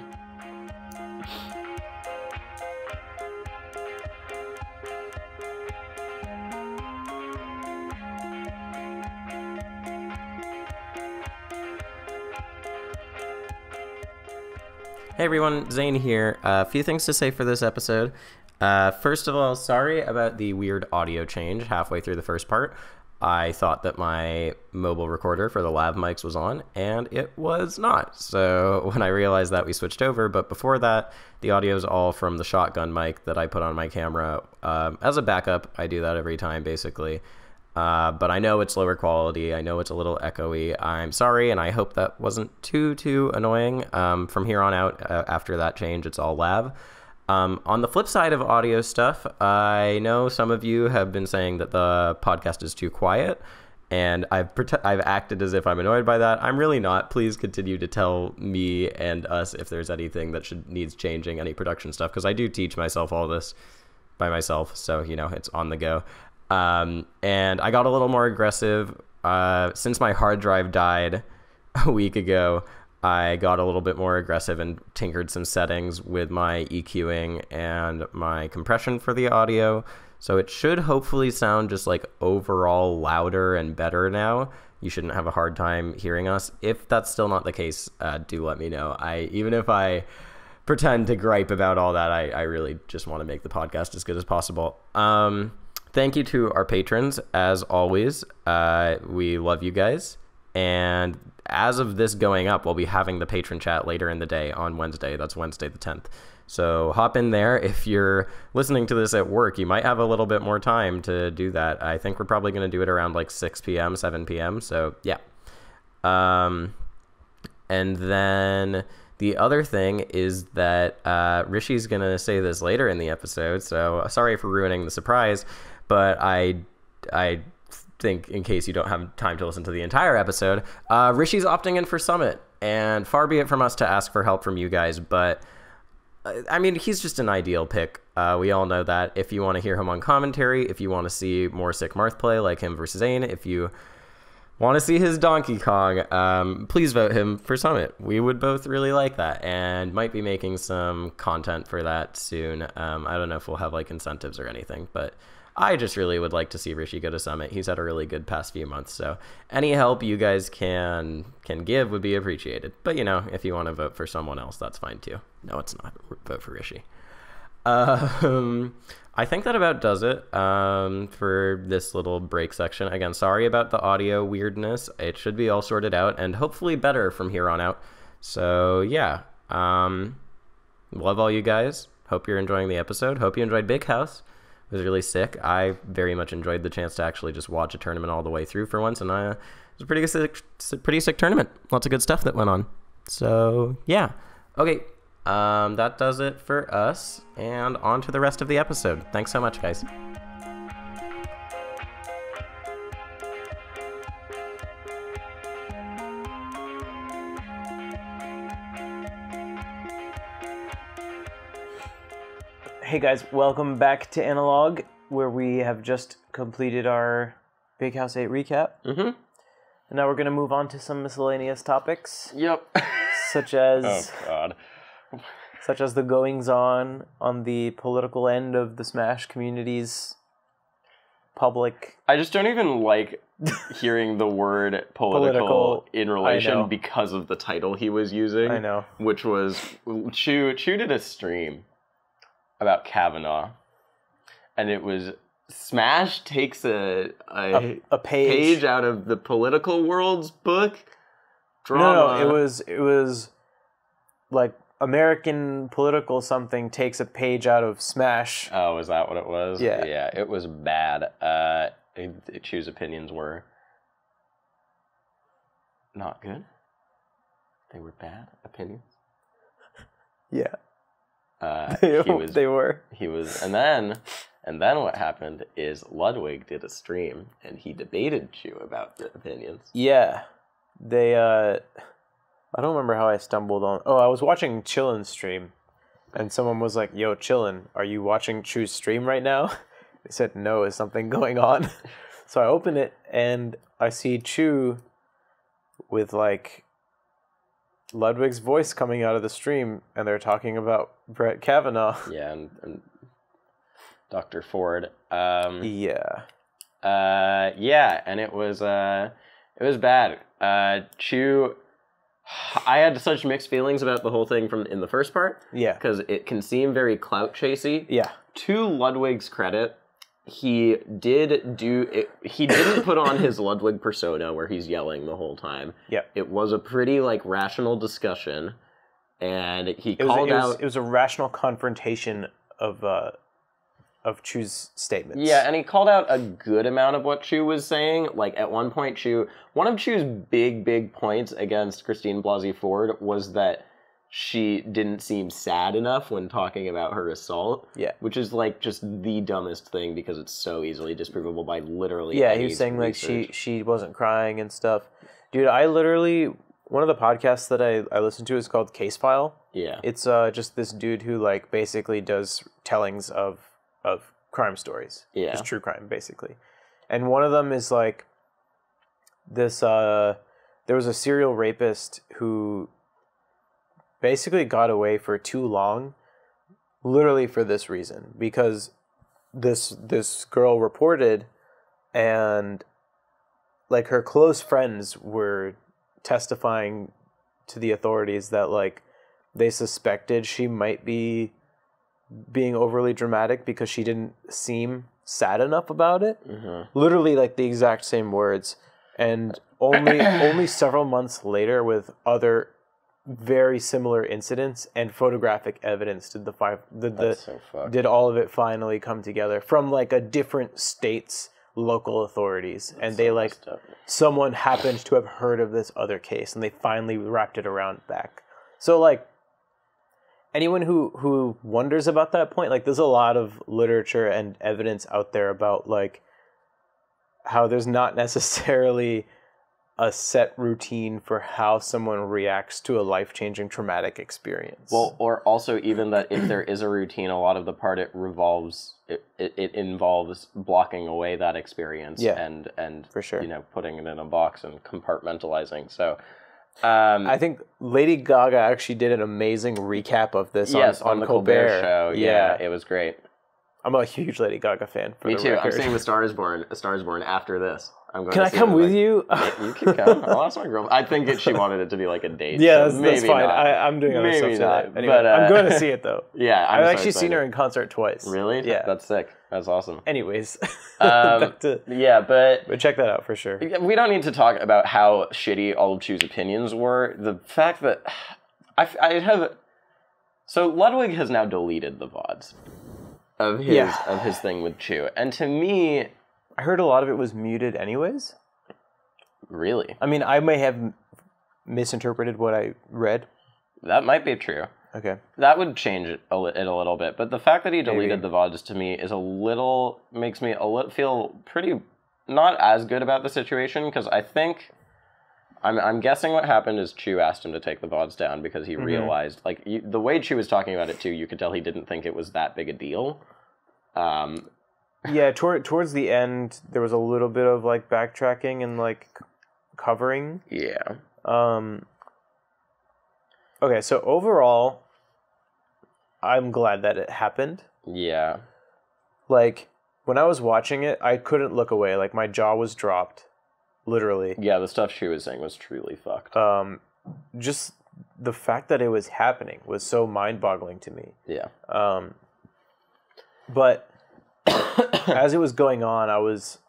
Hey everyone, Zain here. A few things to say for this episode. First of all, sorry about the weird audio change halfway through the first part. I thought that my mobile recorder for the lav mics was on, and it was not. So when I realized that, we switched over. But before that, the audio is all from the shotgun mic that I put on my camera. As a backup, I do that every time, basically. But I know it's lower quality. I know it's a little echoey. I'm sorry, and I hope that wasn't too annoying. From here on out, after that change, it's all lav. On the flip side of audio stuff, I know some of you have been saying that the podcast is too quiet, and I've acted as if I'm annoyed by that. I'm really not. Please continue to tell me and us if there's anything that needs changing, any production stuff, because I do teach myself all this by myself, so, it's on the go. And I got a little more aggressive. Since my hard drive died a week ago, I got a little bit more aggressive and tinkered some settings with my EQing and my compression for the audio. So it should hopefully sound just like overall louder and better now. You shouldn't have a hard time hearing us. If that's still not the case, do let me know. Even if I pretend to gripe about all that, I really just want to make the podcast as good as possible. Thank you to our patrons, as always. We love you guys. And as of this going up, we'll be having the patron chat later in the day on Wednesday. That's Wednesday the 10th. So hop in there. If you're listening to this at work, you might have a little bit more time to do that. I think we're probably going to do it around like 6 p.m., 7 p.m. So yeah. And then the other thing is that Rishi's going to say this later in the episode. So sorry for ruining the surprise. But I think, in case you don't have time to listen to the entire episode, Rishi's opting in for Summit. And far be it from us to ask for help from you guys, but I mean, he's just an ideal pick. We all know that. If you want to hear him on commentary, if you want to see more sick Marth play like him versus Zain, if you want to see his Donkey Kong, please vote him for Summit. We would both really like that, and might be making some content for that soon. I don't know if we'll have like incentives or anything, but I just really would like to see Rishi go to Summit. He's had a really good past few months, so any help you guys can give would be appreciated. But, you know, if you want to vote for someone else, that's fine too. No, it's not. Vote for Rishi. I think that about does it for this little break section. Again, sorry about the audio weirdness. It should be all sorted out and hopefully better from here on out. So, yeah. Love all you guys. Hope you're enjoying the episode. Hope you enjoyed Big House. It was really sick. I very much enjoyed the chance to actually just watch a tournament all the way through for once, and it was a pretty sick tournament. Lots of good stuff that went on. So yeah, okay, that does it for us, and on to the rest of the episode. Thanks so much, guys. Hey guys, welcome back to Analog, where we have just completed our Big House 8 recap. Mm-hmm. And now we're going to move on to some miscellaneous topics. Yep. Such as... Oh, God. Such as the goings-on on the political end of the Smash community's public... I just don't even like hearing the word political in relation because of the title he was using. I know. Which was... Chu did a stream about Kavanaugh, and it was Smash takes a page out of the political world's book. Drama. No, it was like American political something takes a page out of Smash. Oh, is that what it was? Yeah. Yeah, it was bad. Chu's opinions were not good. They were bad opinions. Yeah. They were. He was, and then what happened is Ludwig did a stream and he debated Chu about the opinions. Yeah, they. I don't remember how I stumbled on. Oh, I was watching Chillin's stream, and someone was like, "Yo, Chillin, are you watching Chu's stream right now?" They said, "No, is something going on?" So I open it and I see Chu with like Ludwig's voice coming out of the stream, and they're talking about Brett Kavanaugh. Yeah, and Dr. Ford. Yeah, and it was bad. Chu, I had such mixed feelings about the whole thing from in the first part. Yeah, because it can seem very clout chasey. Yeah. To Ludwig's credit, he did do it. He didn't put on his Ludwig persona where he's yelling the whole time. Yeah, it was a pretty like rational discussion, and he called out. It was a rational confrontation of Chu's statements. Yeah, and he called out a good amount of what Chu was saying. Like at one point, one of Chu's big points against Christine Blasey Ford was that she didn't seem sad enough when talking about her assault. Yeah. Which is like just the dumbest thing because it's so easily disprovable by literally he was saying research. Like she wasn't crying and stuff. Dude, I literally, one of the podcasts that I listen to is called Case File. Yeah. It's just this dude who like basically does tellings of crime stories. Yeah. Just true crime basically. And one of them is like this there was a serial rapist who basically got away for too long, literally for this reason, because this girl reported, and like her close friends were testifying to the authorities that like they suspected she might be being overly dramatic because she didn't seem sad enough about it. Mm-hmm. Literally like the exact same words, and only several months later, with other very similar incidents and photographic evidence, did all of it finally come together from like a different state's local authorities. And they like someone happened to have heard of this other case, and they finally wrapped it around back. So like anyone who wonders about that point, like there's a lot of literature and evidence out there about like how there's not necessarily a set routine for how someone reacts to a life-changing traumatic experience. Well, or also even that if there is a routine, a lot of the part it involves blocking away that experience and for sure. putting it in a box and compartmentalizing. So I think Lady Gaga actually did an amazing recap of this on the Colbert show. Yeah, it was great. I'm a huge Lady Gaga fan. Me too. I'm seeing A Star Is Born after this. Can I come with you? You can come. I'll ask my girl. I think she wanted it to be like a date. Yeah, so that's fine. Not. I'm doing other stuff not. today. Anyway, I'm going to see it though. Yeah, I've actually seen her in concert twice. Really? Yeah, that's sick. That's awesome. Anyways, but check that out for sure. We don't need to talk about how shitty all of Chu's opinions were. The fact that so Ludwig has now deleted the VODs of his thing with Chu, and to me, I heard a lot of it was muted anyways. Really? I mean, I may have misinterpreted what I read. That might be true. Okay. That would change it a little bit, but the fact that he deleted the VODs to me is makes me feel pretty not as good about the situation, because I think I'm guessing what happened is Chu asked him to take the VODs down because he realized, like, the way Chu was talking about it too, you could tell he didn't think it was that big a deal. Yeah, towards the end, there was a little bit of like backtracking and like covering. Yeah. Okay, so overall, I'm glad that it happened. Yeah. Like, when I was watching it, I couldn't look away. Like, my jaw was dropped. Literally. Yeah, the stuff she was saying was truly fucked. Just the fact that it was happening was so mind-boggling to me. Yeah. But as it was going on, I was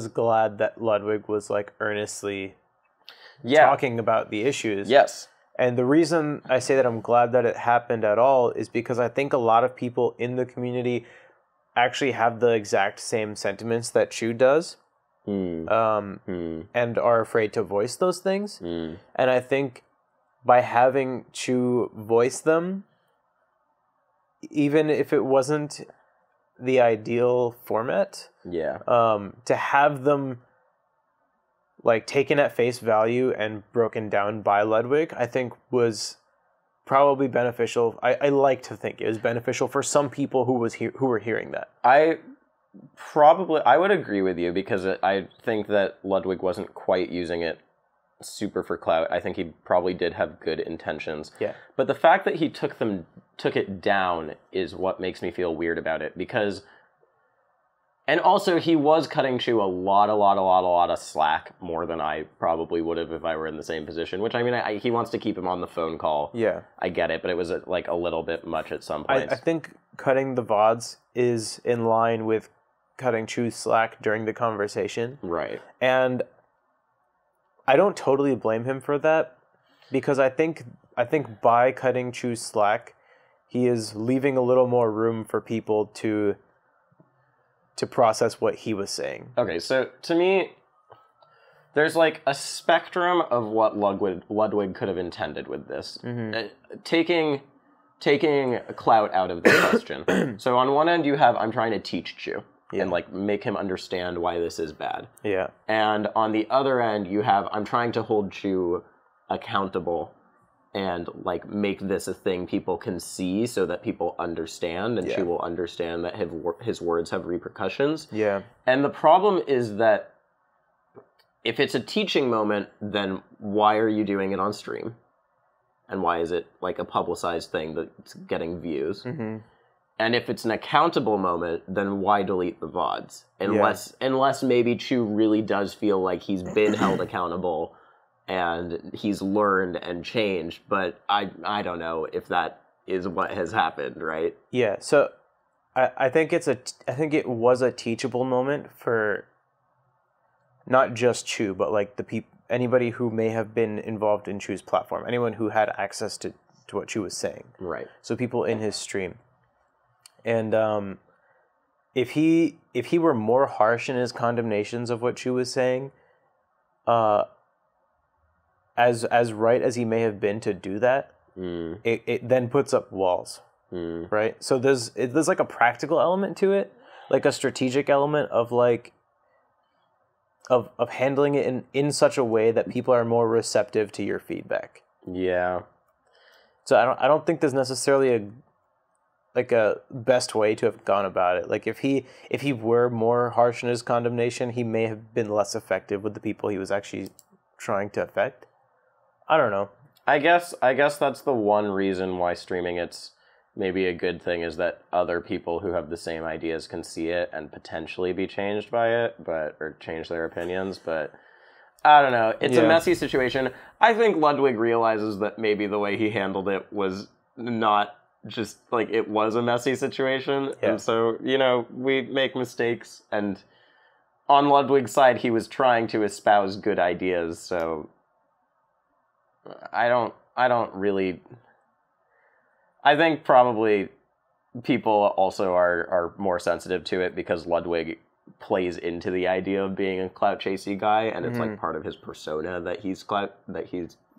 glad that Ludwig was like earnestly talking about the issues. Yes. And the reason I say that I'm glad that it happened at all is because I think a lot of people in the community actually have the exact same sentiments that Chu does. And are afraid to voice those things. And I think by having Chu voice them, even if it wasn't the ideal format, to have them like taken at face value and broken down by Ludwig, I think was probably beneficial. I like to think it was beneficial for some people who were hearing that. I would agree with you, because I think that Ludwig wasn't quite using it super for clout. I think he probably did have good intentions. Yeah. But the fact that he took it down is what makes me feel weird about it, because, and also he was cutting Chu a lot of slack, more than I probably would have if I were in the same position, which I mean, he wants to keep him on the phone call. Yeah. I get it, but it was like a little bit much at some points. I think cutting the VODs is in line with cutting Chu's slack during the conversation. Right. And I don't totally blame him for that, because I think by cutting Chu's slack, he is leaving a little more room for people to process what he was saying. Okay, so to me, there's like a spectrum of what Ludwig could have intended with this. Taking clout out of the question. So on one end you have, I'm trying to teach Chu. And like make him understand why this is bad. Yeah. And on the other end, you have, I'm trying to hold Chu accountable and like make this a thing people can see so that people understand, and Chu will understand that his words have repercussions. Yeah. And the problem is that if it's a teaching moment, then why are you doing it on stream? And why is it like a publicized thing that's getting views? And if it's an accountable moment, then why delete the VODs? Unless maybe Chu really does feel like he's been held accountable and he's learned and changed, but I don't know if that is what has happened, right? Yeah, so I think it was a teachable moment for not just Chu, but like anybody who may have been involved in Chu's platform, anyone who had access to what Chu was saying. Right. So people in his stream. And if he were more harsh in his condemnations of what Chu was saying, as right as he may have been to do that, it then puts up walls, right? So there's like a practical element to it, like a strategic element of like, of handling it in such a way that people are more receptive to your feedback. Yeah. So I don't think there's necessarily a best way to have gone about it. Like if he were more harsh in his condemnation, he may have been less effective with the people he was actually trying to affect. I don't know. I guess that's the one reason why streaming it's maybe a good thing, is that other people who have the same ideas can see it and potentially be changed by it, or change their opinions. But I don't know. It's a messy situation. I think Ludwig realizes that maybe the way he handled it was not just like, it was a messy situation. Yeah. And so, we make mistakes, and on Ludwig's side, he was trying to espouse good ideas. So I don't really. I think probably people also are more sensitive to it because Ludwig plays into the idea of being a clout chasey guy, and it's like part of his persona that he's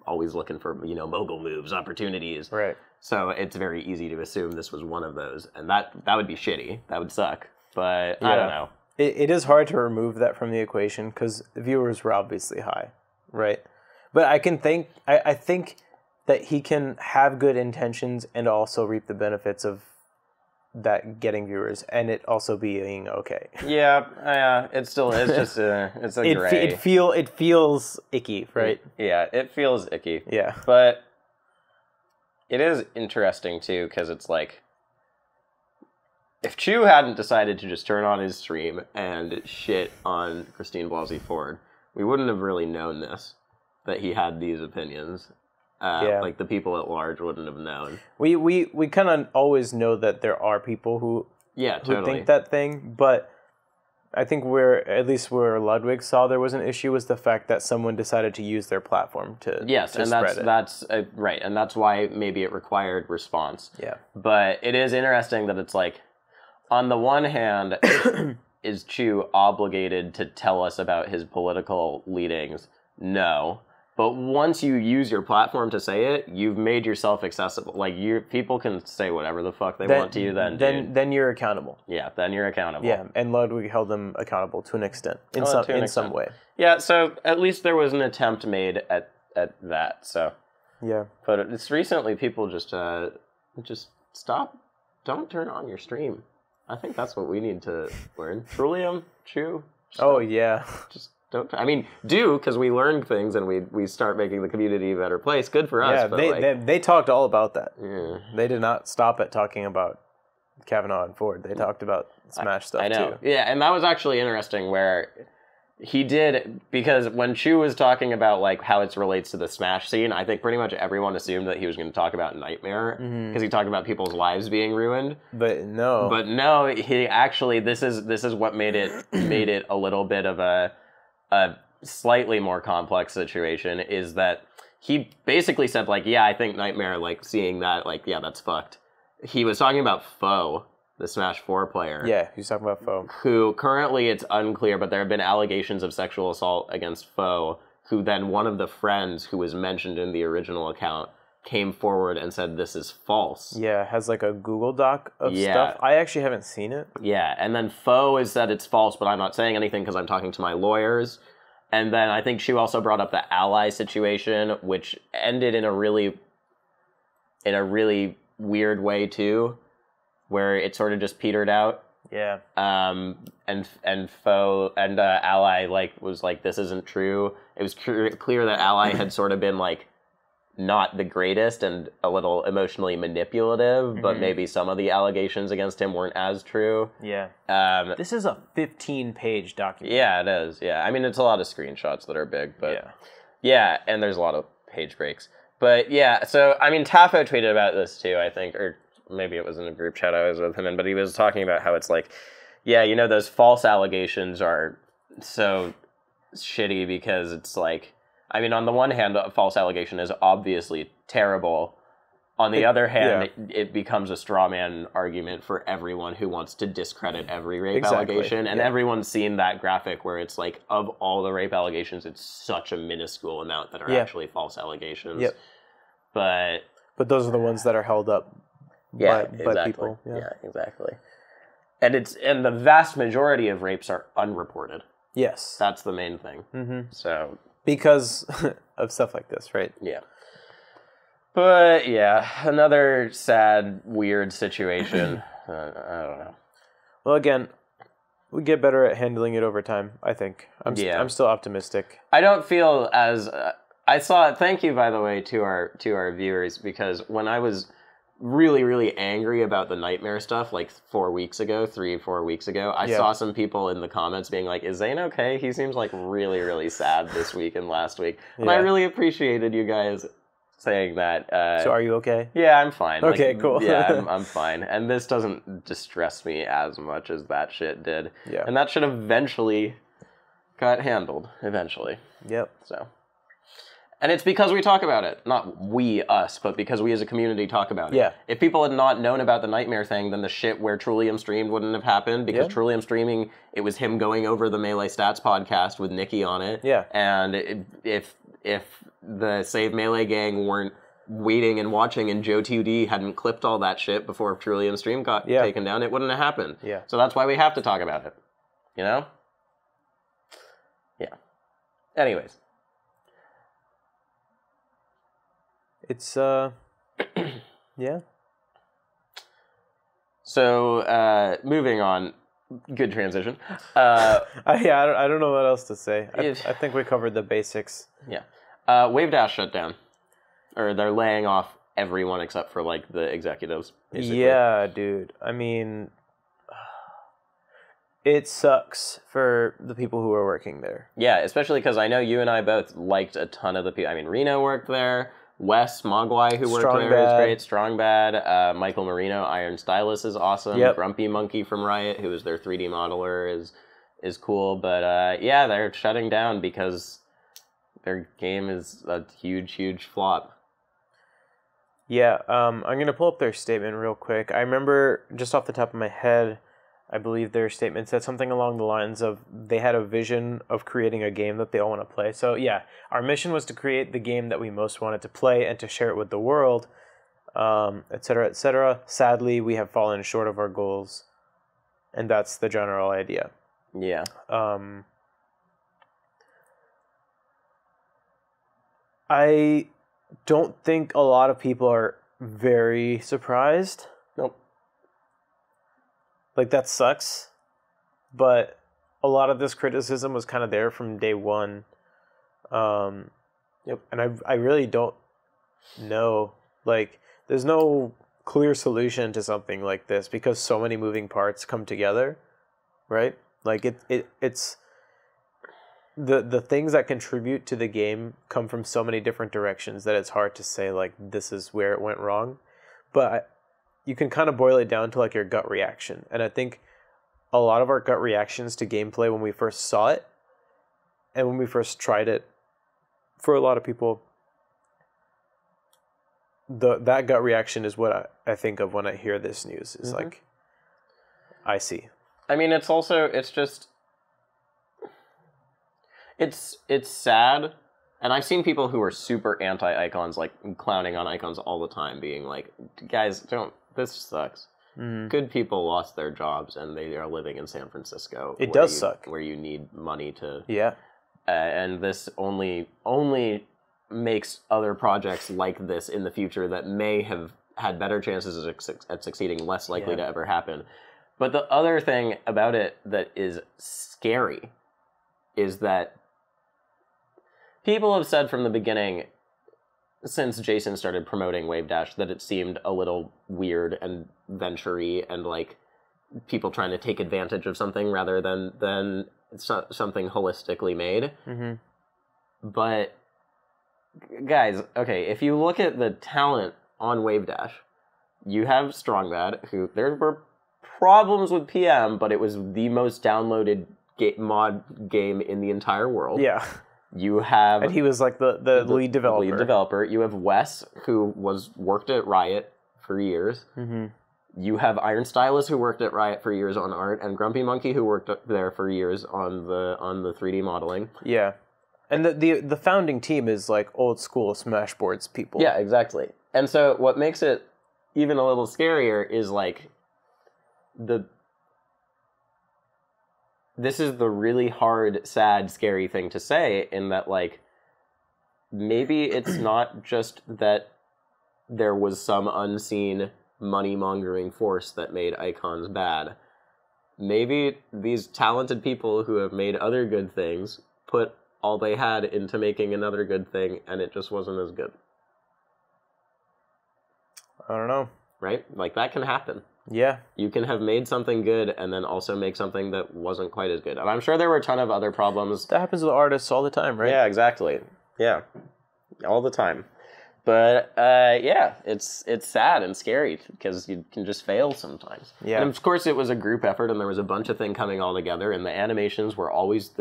always looking for, mogul moves, opportunities. Right. So it's very easy to assume this was one of those, and that would be shitty. That would suck. But I don't know. It is hard to remove that from the equation because the viewers were obviously high, right? But I think that he can have good intentions and also reap the benefits of that getting viewers, and it also being okay. Yeah, it still is. Just it's a gray. It feels icky, right? Yeah, it feels icky. Yeah, but it is interesting too, because it's like, if Chu hadn't decided to just turn on his stream and shit on Christine Blasey Ford, we wouldn't have really known this, that he had these opinions. Like the people at large wouldn't have known. We kind of always know that there are people who think that thing, but I think at least where Ludwig saw there was an issue was the fact that someone decided to use their platform to spread it. That's right, and that's why maybe it required response. Yeah, but it is interesting that it's like, on the one hand, is Chu obligated to tell us about his political leanings? No. But once you use your platform to say it, you've made yourself accessible. Like, people can say whatever the fuck they want to you then you're accountable. Yeah, then you're accountable. Yeah, and Ludwig held them accountable to an extent, in some way. Yeah, so at least there was an attempt made at that. So yeah, but it's recently people just stop. Don't turn on your stream. I think that's what we need to learn. Trillium, Chu. Oh yeah, just. Do, because we learn things and we start making the community a better place. Good for us. Yeah, they talked all about that. Yeah. They did not stop at talking about Kavanaugh and Ford. They talked about Smash stuff, I know. too. Yeah, and that was actually interesting where he did, because when Chu was talking about like how it relates to the Smash scene, I think pretty much everyone assumed that he was going to talk about Nightmare, because he talked about people's lives being ruined. But no, he actually, this is what made it a little bit of a slightly more complex situation, is that he basically said, like, yeah, I think Nightmare, like, seeing that, like, yeah, that's fucked. He was talking about Foe, the Smash 4 player. Yeah, he's talking about Foe. Who, currently, it's unclear, but there have been allegations of sexual assault against Foe, who then one of the friends who was mentioned in the original account came forward and said this is false. Yeah, has like a Google Doc of stuff. I actually haven't seen it. Yeah, and then Foe has said it's false, but I'm not saying anything because I'm talking to my lawyers. And then I think she also brought up the ally situation, which ended in a really weird way too, where it sort of just petered out. Yeah. And Foe and Ally was like, this isn't true. It was clear that Ally had sort of been like not the greatest and a little emotionally manipulative, but maybe some of the allegations against him weren't as true. Yeah. This is a 15-page document. Yeah, it is. Yeah. I mean, it's a lot of screenshots that are big, but yeah, and there's a lot of page breaks. But yeah, so I mean, Tafo tweeted about this too, I think, or maybe it was in a group chat I was with him in, but he was talking about how it's like, yeah, those false allegations are so shitty because it's like, I mean, on the one hand, a false allegation is obviously terrible. On the other hand, it becomes a straw man argument for everyone who wants to discredit every rape allegation. And everyone's seen that graphic where it's like, of all the rape allegations, it's such a minuscule amount that are actually false allegations. Yep. But those are the ones that are held up by people. Yeah, exactly. And the vast majority of rapes are unreported. Yes. That's the main thing. Mm-hmm. So because of stuff like this, right? Yeah. But yeah, another sad, weird situation. I don't know. Well, again, we get better at handling it over time, I think. I'm still optimistic. I don't feel as thank you, by the way, to our viewers, because when I was really, really angry about the nightmare stuff like 4 weeks ago, 3-4 weeks ago, I saw some people in the comments being like, is Zain okay? He seems like really, really sad this week and last week. And I really appreciated you guys saying that. So are you okay? Yeah, I'm fine. Okay, cool. Yeah, I'm fine. And this doesn't distress me as much as that shit did. Yeah. And that should eventually got handled. Eventually. Yep. So. And it's because we talk about it. Not us, but because we as a community talk about it. Yeah. If people had not known about the nightmare thing, then the shit where Trillium streamed wouldn't have happened, because Trillium streaming, it was him going over the Melee Stats podcast with Nikki on it. Yeah. And if the Save Melee gang weren't waiting and watching and Joe2D hadn't clipped all that shit before Trillium stream got taken down, it wouldn't have happened. Yeah. So that's why we have to talk about it. You know? Yeah. Anyways. It's yeah. So moving on, good transition. I don't know what else to say. I think we covered the basics. Yeah. Wavedash shut down, or they're laying off everyone except for like the executives. Basically. Yeah, dude. I mean, it sucks for the people who are working there. Yeah, especially because I know you and I both liked a ton of the people. I mean, Reno worked there. Wes Mogwai, who worked there, is great. Strong Bad. Michael Marino, Iron Stylus is awesome. Yep. Grumpy Monkey from Riot, who is their 3D modeler, is cool. But yeah, they're shutting down because their game is a huge, huge flop. Yeah, I'm going to pull up their statement real quick. I remember, just off the top of my head, I believe their statement said something along the lines of they had a vision of creating a game that they all want to play. So yeah, our mission was to create the game that we most wanted to play and to share it with the world, etc., etc. Sadly, we have fallen short of our goals, and that's the general idea. Yeah. I don't think a lot of people are very surprised. Nope. Like, that sucks, but a lot of this criticism was kind of there from day one. Yep. And I really don't know. Like, there's no clear solution to something like this because so many moving parts come together, right? Like, it's the things that contribute to the game come from so many different directions that it's hard to say, like, this is where it went wrong. But you can kind of boil it down to like your gut reaction. And I think a lot of our gut reactions to gameplay when we first saw it and when we first tried it, for a lot of people, that gut reaction is what I think of when I hear this news. Is like, I see. I mean, it's sad. And I've seen people who are super anti-icons, like clowning on icons all the time, being like, guys, this sucks. Good people lost their jobs and they are living in San Francisco. It does suck. Where you need money to... Yeah. And this only makes other projects like this in the future that may have had better chances at succeeding less likely to ever happen. But the other thing about it that is scary is that people have said from the beginning, since Jason started promoting Wavedash, that it seemed a little weird and venture-y and like people trying to take advantage of something rather than something holistically made. But guys, okay, if you look at the talent on Wavedash, you have Strongbad, who there were problems with PM, but it was the most downloaded mod game in the entire world. Yeah. You have... And he was like the lead developer. Lead developer. You have Wes, who worked at Riot for years. You have Iron Stylus, who worked at Riot for years on art, and Grumpy Monkey, who worked there for years on the 3D modeling. Yeah. And the founding team is like old school Smashboards people. Yeah, exactly. And so what makes it even a little scarier is like this is the really hard, sad, scary thing to say, in that, like, maybe it's not just that there was some unseen money-mongering force that made icons bad. Maybe these talented people who have made other good things put all they had into making another good thing, and it just wasn't as good. I don't know. Right? Like, that can happen. Yeah. You can have made something good and then also make something that wasn't quite as good. And I'm sure there were a ton of other problems. That happens with artists all the time, right? Yeah, exactly. Yeah. All the time. But, yeah, it's sad and scary because you can just fail sometimes. Yeah. And, of course, it was a group effort, and there was a bunch of things coming all together, and the animations were always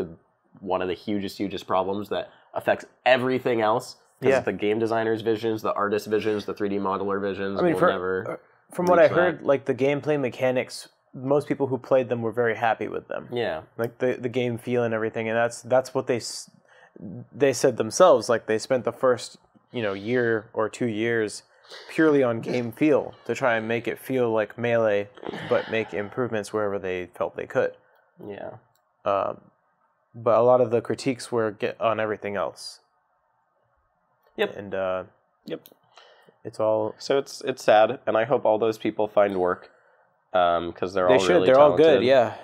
one of the hugest problems that affects everything else. Because the game designer's visions, the artist's visions, the 3D modeler visions will never... From what I heard, like, the gameplay mechanics, most people who played them were very happy with them. Yeah. Like, the game feel and everything, and that's what they said themselves. Like, they spent the first, year or 2 years purely on game feel to try and make it feel like Melee, but make improvements wherever they felt they could. Yeah. But a lot of the critiques were on everything else. Yep. And, yep. It's all... So it's sad, and I hope all those people find work, because they're all really talented. They're all good, yeah.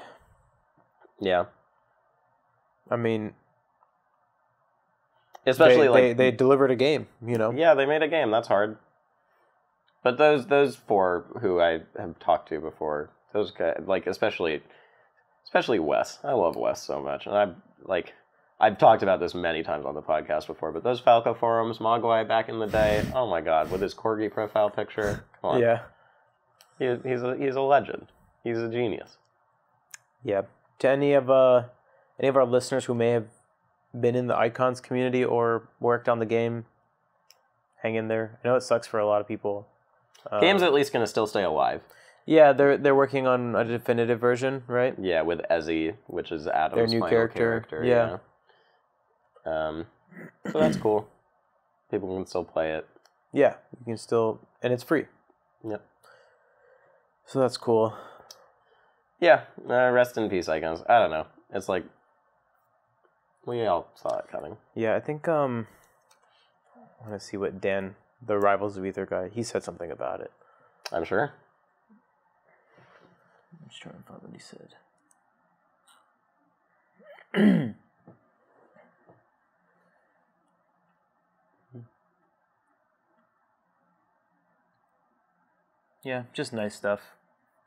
Yeah. I mean... Especially, they delivered a game, Yeah, they made a game, that's hard. But those four who I have talked to before, those guys, like, especially Wes. I love Wes so much, and I've talked about this many times on the podcast before, but those Falco forums, Mogwai back in the day, oh my god, with his corgi profile picture, come on. Yeah. He's a legend. He's a genius. Yeah. To any of our listeners who may have been in the Icons community or worked on the game, hang in there. I know it sucks for a lot of people. Game's at least going to still stay alive. Yeah, they're working on a definitive version, right? Yeah, with Ezzy, which is Adam's their new final character. Yeah. So that's cool. People can still play it. Yeah, you can still, and it's free. Yep. So that's cool. Yeah, rest in peace, Icons. I don't know. It's like, we all saw it coming. Yeah, I think, I want to see what Dan, the Rivals of Ether guy, he said something about it. I'm sure. I'm just trying to find what he said. Yeah, just nice stuff.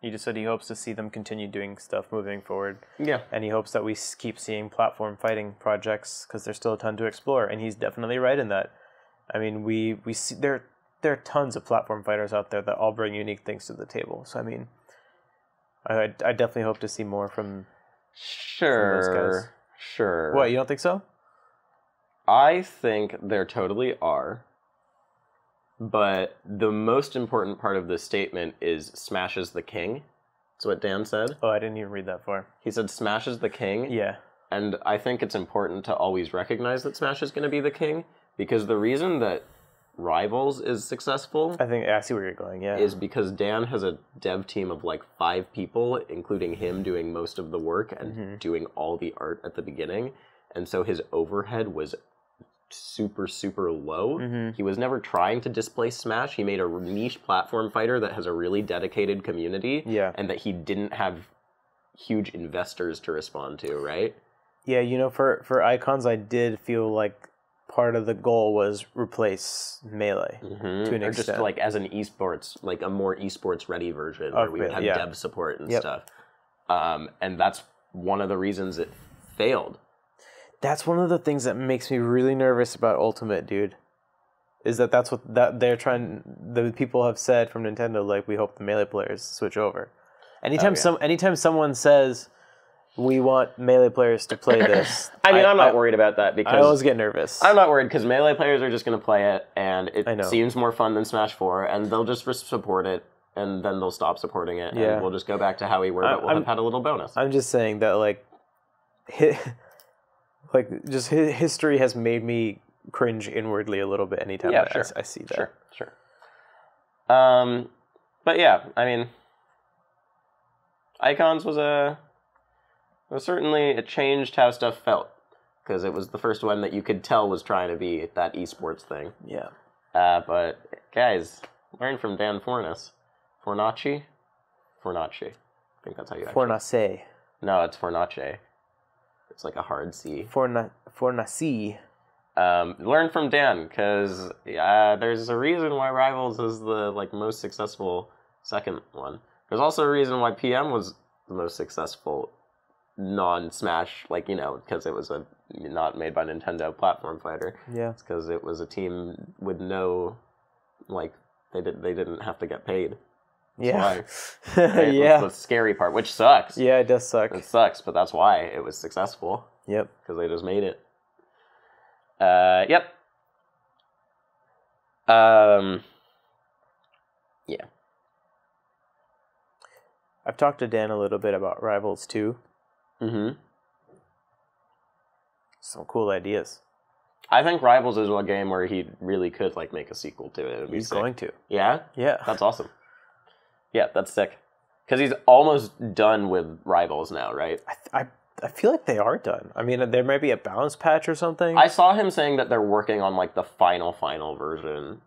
He just said he hopes to see them continue doing stuff moving forward. Yeah. And he hopes that we keep seeing platform fighting projects because there's still a ton to explore. And he's definitely right in that. I mean, we see there are tons of platform fighters out there that all bring unique things to the table. So, I mean, I definitely hope to see more from those guys. Sure. What, you don't think so? I think there totally are. But the most important part of this statement is Smash is the king. That's what Dan said. Oh, I didn't even read that far. He said Smash is the king. Yeah. And I think it's important to always recognize that Smash is going to be the king, because the reason that Rivals is successful... I see where you're going, yeah. ...is because Dan has a dev team of like 5 people, including him doing most of the work and doing all the art at the beginning. And so his overhead was super low. He was never trying to displace Smash. He made a niche platform fighter that has a really dedicated community, and that he didn't have huge investors to respond to, right? Yeah, for Icons, I did feel like part of the goal was replace Melee to an extent. Just like as an esports, like a more esports ready version where we would have dev support and stuff. And that's one of the reasons it failed. That's one of the things that makes me really nervous about Ultimate, dude. Is that's what they're trying. The people have said from Nintendo, like, we hope the Melee players switch over. Anytime someone says we want Melee players to play this, I mean, I'm not worried about that because I always get nervous. I'm not worried because Melee players are just going to play it, and it seems more fun than Smash 4, and they'll just support it, and then they'll stop supporting it, and we'll just go back to how we were, but we'll have had a little bonus. I'm just saying that, like, history has made me cringe inwardly a little bit anytime I see that. Sure. But yeah, I mean, Icons was a Well, certainly, it changed how stuff felt. Because it was the first one that you could tell was trying to be that esports thing. Yeah. But, guys, learn from Dan Fornace? Fornace. I think that's how you actually... Fornace. No, it's Fornace. It's like a hard C. Fornace. Learn from Dan, because there's a reason why Rivals is the most successful second one. There's also a reason why PM was the most successful non-Smash, because it was a not made by Nintendo platform fighter. Yeah. It's because it was a team with no, they didn't have to get paid. That's why, right? Yeah. That's the scary part, which sucks. Yeah, it does suck. It sucks, but that's why it was successful. Yep. Because they just made it. Yep. Yeah. I've talked to Dan a little bit about Rivals too. Mm-hmm. Some cool ideas. I think Rivals is one game where he really could make a sequel to it. He's going to. Yeah? Yeah. That's awesome. Yeah, that's sick. Because he's almost done with Rivals now, right? I feel like they are done. I mean, there might be a balance patch or something. I saw him saying that they're working on the final version.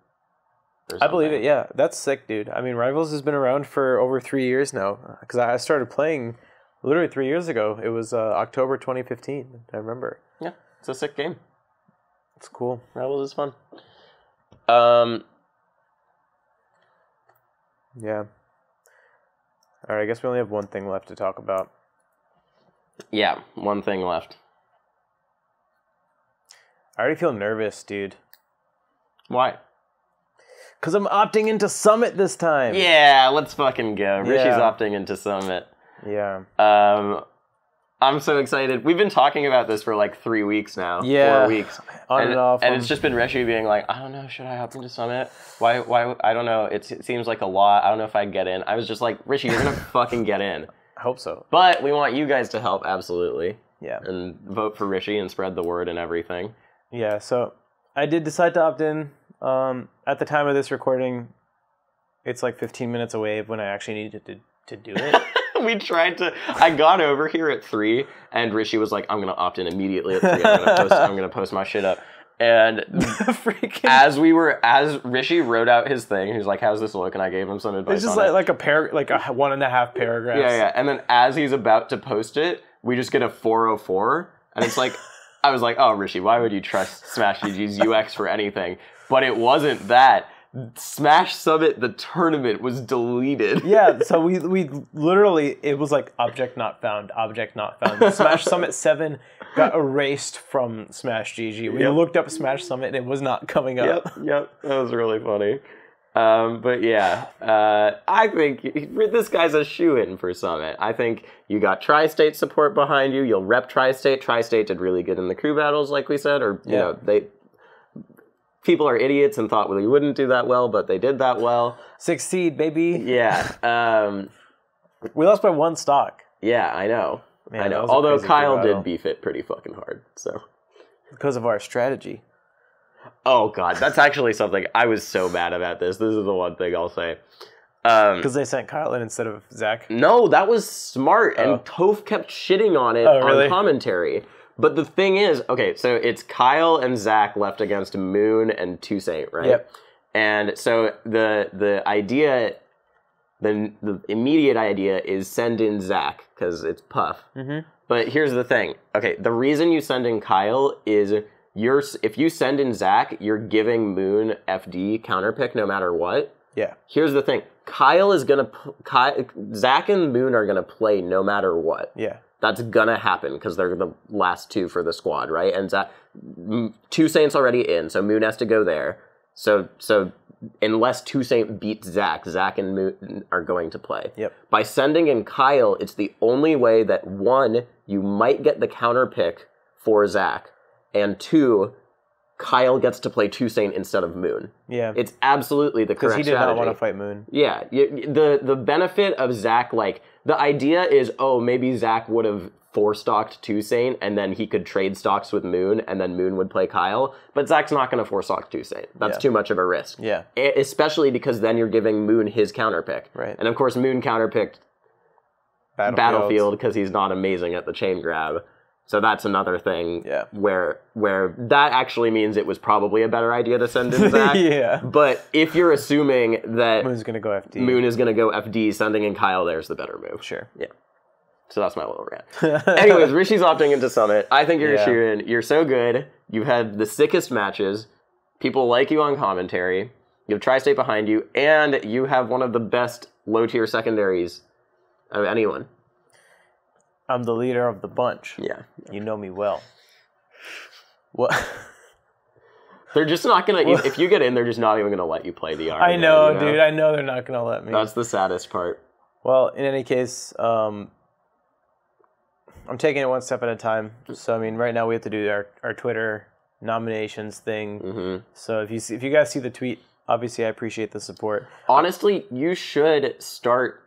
I believe it, yeah. That's sick, dude. I mean, Rivals has been around for over 3 years now. Because I started playing literally 3 years ago. It was October 2015, I remember. Yeah, it's a sick game. It's cool. Rivals is fun. Yeah. Alright, I guess we only have one thing left to talk about. Yeah, one thing left. I already feel nervous, dude. Why? Because I'm opting into Summit this time. Yeah, let's fucking go. Yeah. Rishi's opting into Summit. Yeah. I'm so excited. We've been talking about this for 3 weeks now. Yeah. 4 weeks. On and off. And it's just been Rishi being I don't know, should I opt into Summit? Why, I don't know. It seems like a lot. I don't know if I get in. I was just Rishi, you're going to fucking get in. I hope so. But we want you guys to help, absolutely. Yeah. And vote for Rishi and spread the word and everything. Yeah, so I did decide to opt in. At the time of this recording, it's 15 minutes away when I actually needed to do it. We tried to... I got over here at 3, and Rishi was I'm going to opt in immediately at 3. I'm going to post my shit up. And as Rishi wrote out his thing, he was how's this look? And I gave him some advice. It's just on like a 1.5 paragraphs. Yeah. And then as he's about to post it, we just get a 404. And it's I was oh, Rishi, why would you trust Smash GG's UX for anything? But it wasn't that. Smash Summit, the tournament, was deleted. Yeah, so we literally, it was object not found, object not found. Smash Summit 7 got erased from Smash GG. We looked up Smash Summit and it was not coming up. Yep, that was really funny. But yeah, I think this guy's a shoo-in for Summit. I think you got Tri-State support behind you. You'll rep Tri-State. Tri-State did really good in the crew battles, like we said, or, you know, people are idiots and thought, well, you wouldn't do that well, but they did that well. Succeed, baby. Yeah. We lost by 1 stock. Yeah, I know. Man, I know. Although Kyle did beef it pretty fucking hard, so. Because of our strategy. Oh, God. That's actually something. I was so mad about this. This is the one thing I'll say. Because they sent Kyle in instead of Zach? No, that was smart. And Toph kept shitting on it on commentary. But the thing is, okay, so it's Kyle and Zach left against Moon and Toussaint, right? Yep. And so the idea, the immediate idea is send in Zach, because it's Puff. Mm-hmm. But here's the thing. Okay, the reason you send in Kyle is if you send in Zach, you're giving Moon FD counterpick no matter what. Yeah. Here's the thing. Zach and Moon are going to play no matter what. Yeah. That's gonna happen because they're the last 2 for the squad, right? And Toussaint's already in, so Moon has to go there. So unless Toussaint beats Zach and Moon are going to play. Yep. By sending in Kyle, it's the only way that 1, you might get the counter pick for Zach, and 2, Kyle gets to play Toussaint instead of Moon. Yeah. It's absolutely the correct strategy. Because he did not want to fight Moon. Yeah. The benefit of Zach, the idea is, maybe Zach would have 4-stocked Toussaint, and then he could trade stocks with Moon, and then Moon would play Kyle. But Zach's not going to 4-stock Toussaint. That's too much of a risk. Yeah. Especially because then you're giving Moon his counterpick. Right. And of course, Moon counterpicked Battlefield because he's not amazing at the chain grab. So that's another thing where that actually means it was probably a better idea to send in Zach. Yeah. But if you're assuming that Moon's going to go FD. Moon is going to go FD, sending in Kyle there's the better move. Sure. Yeah. So that's my little rant. Anyways, Rishi's opting into Summit. I think you're Sheeran. You're so good. You've had the sickest matches. People like you on commentary. You have Tri-State behind you. And you have one of the best low-tier secondaries of anyone. I'm the leader of the bunch. Yeah. You know me well. What? They're just not going to... If you get in, they're just not even going to let you play the R. I know, dude. I know they're not going to let me. That's the saddest part. Well, in any case, I'm taking it one step at a time. So, I mean, right now we have to do our Twitter nominations thing. Mm-hmm. So if you guys see the tweet, obviously I appreciate the support. Honestly, you should start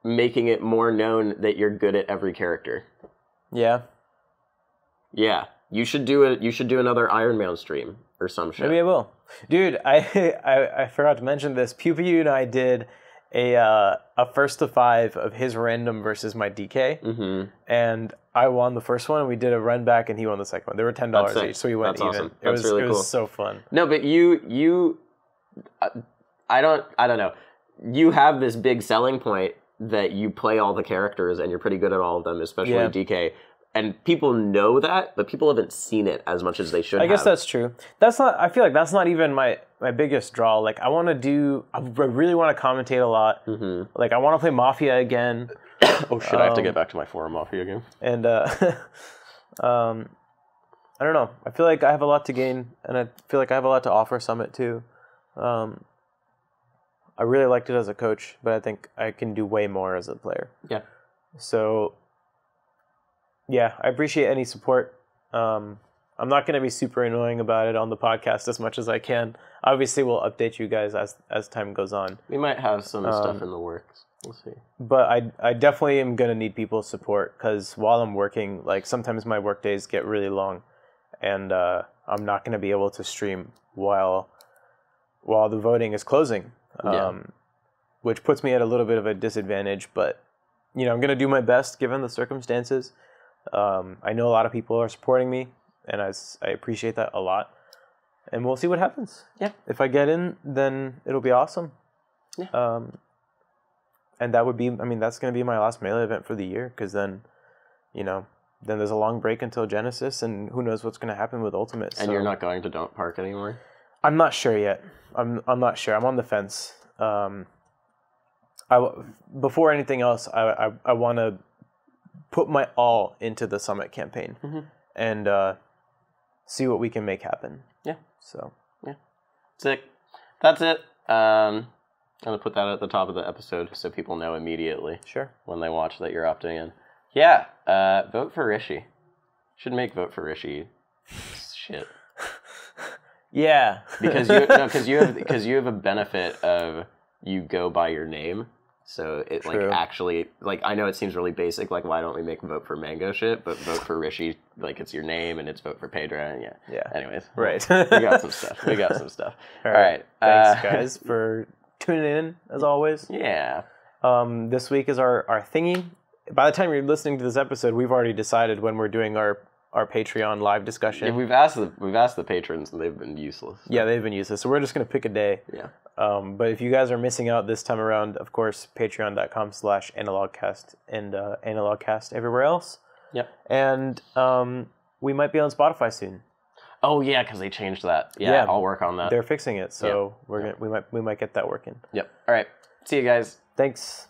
making it more known that you're good at every character. Yeah. Yeah. You should do another Iron Man stream or some shit. Maybe I will. Dude, I forgot to mention this. Pew Pew and I did a first to 5 of his random versus my DK, and I won the first one, and we did a run back, and he won the second one. They were $10 each, so we went even. Awesome. That's really cool. It was so fun. No, but I don't know. You have this big selling point that you play all the characters, and you're pretty good at all of them, especially DK. And people know that, but people haven't seen it as much as they should have. I guess that's true. I feel like that's not even my biggest draw. Like, I really want to commentate a lot. Mm-hmm. Like, I want to play Mafia again. Oh shit, I have to get back to my forum Mafia game. And, I don't know. I feel like I have a lot to gain, and I feel like I have a lot to offer Summit too. I really liked it as a coach, but I think I can do way more as a player. Yeah. So... yeah, I appreciate any support. I'm not going to be super annoying about it on the podcast as much as I can. Obviously, we'll update you guys as time goes on. We might have some stuff in the works. We'll see. But I definitely am going to need people's support because while I'm working, like sometimes my work days get really long, and I'm not going to be able to stream while the voting is closing, which puts me at a little bit of a disadvantage. But I'm going to do my best given the circumstances. I know a lot of people are supporting me, and I appreciate that a lot. And we'll see what happens. Yeah. If I get in, then it'll be awesome. Yeah. And that would be, that's going to be my last Melee event for the year, because then, then there's a long break until Genesis, and who knows what's going to happen with Ultimate. And you're not going to Don't Park anymore? I'm not sure yet. I'm not sure. I'm on the fence. Before anything else, I want to put my all into the Summit campaign and see what we can make happen. Yeah. So. Yeah. Sick. That's it. I'm going to put that at the top of the episode so people know immediately. Sure. When they watch that you're opting in. Yeah. Vote for Rishi. Should make vote for Rishi shit. Yeah. Because you have a benefit of you go by your name. So it True. actually I know it seems really basic, like why don't we make vote for Mango shit, but vote for Rishi, it's your name and it's vote for Pedro, and yeah. Anyways. Right. We got some stuff. All right. Thanks guys for tuning in as always. Yeah. This week is our thingy. By the time you're listening to this episode, we've already decided when we're doing our Patreon live discussion. Yeah, we've asked the patrons and they've been useless. So. Yeah, they've been useless. So we're just gonna pick a day. Yeah. But if you guys are missing out this time around, of course, patreon.com/analogcast and analogcast everywhere else. Yep. And we might be on Spotify soon. Oh yeah, because they changed that. Yeah, I'll work on that. They're fixing it, so we might get that working. Yep. All right. See you guys. Thanks.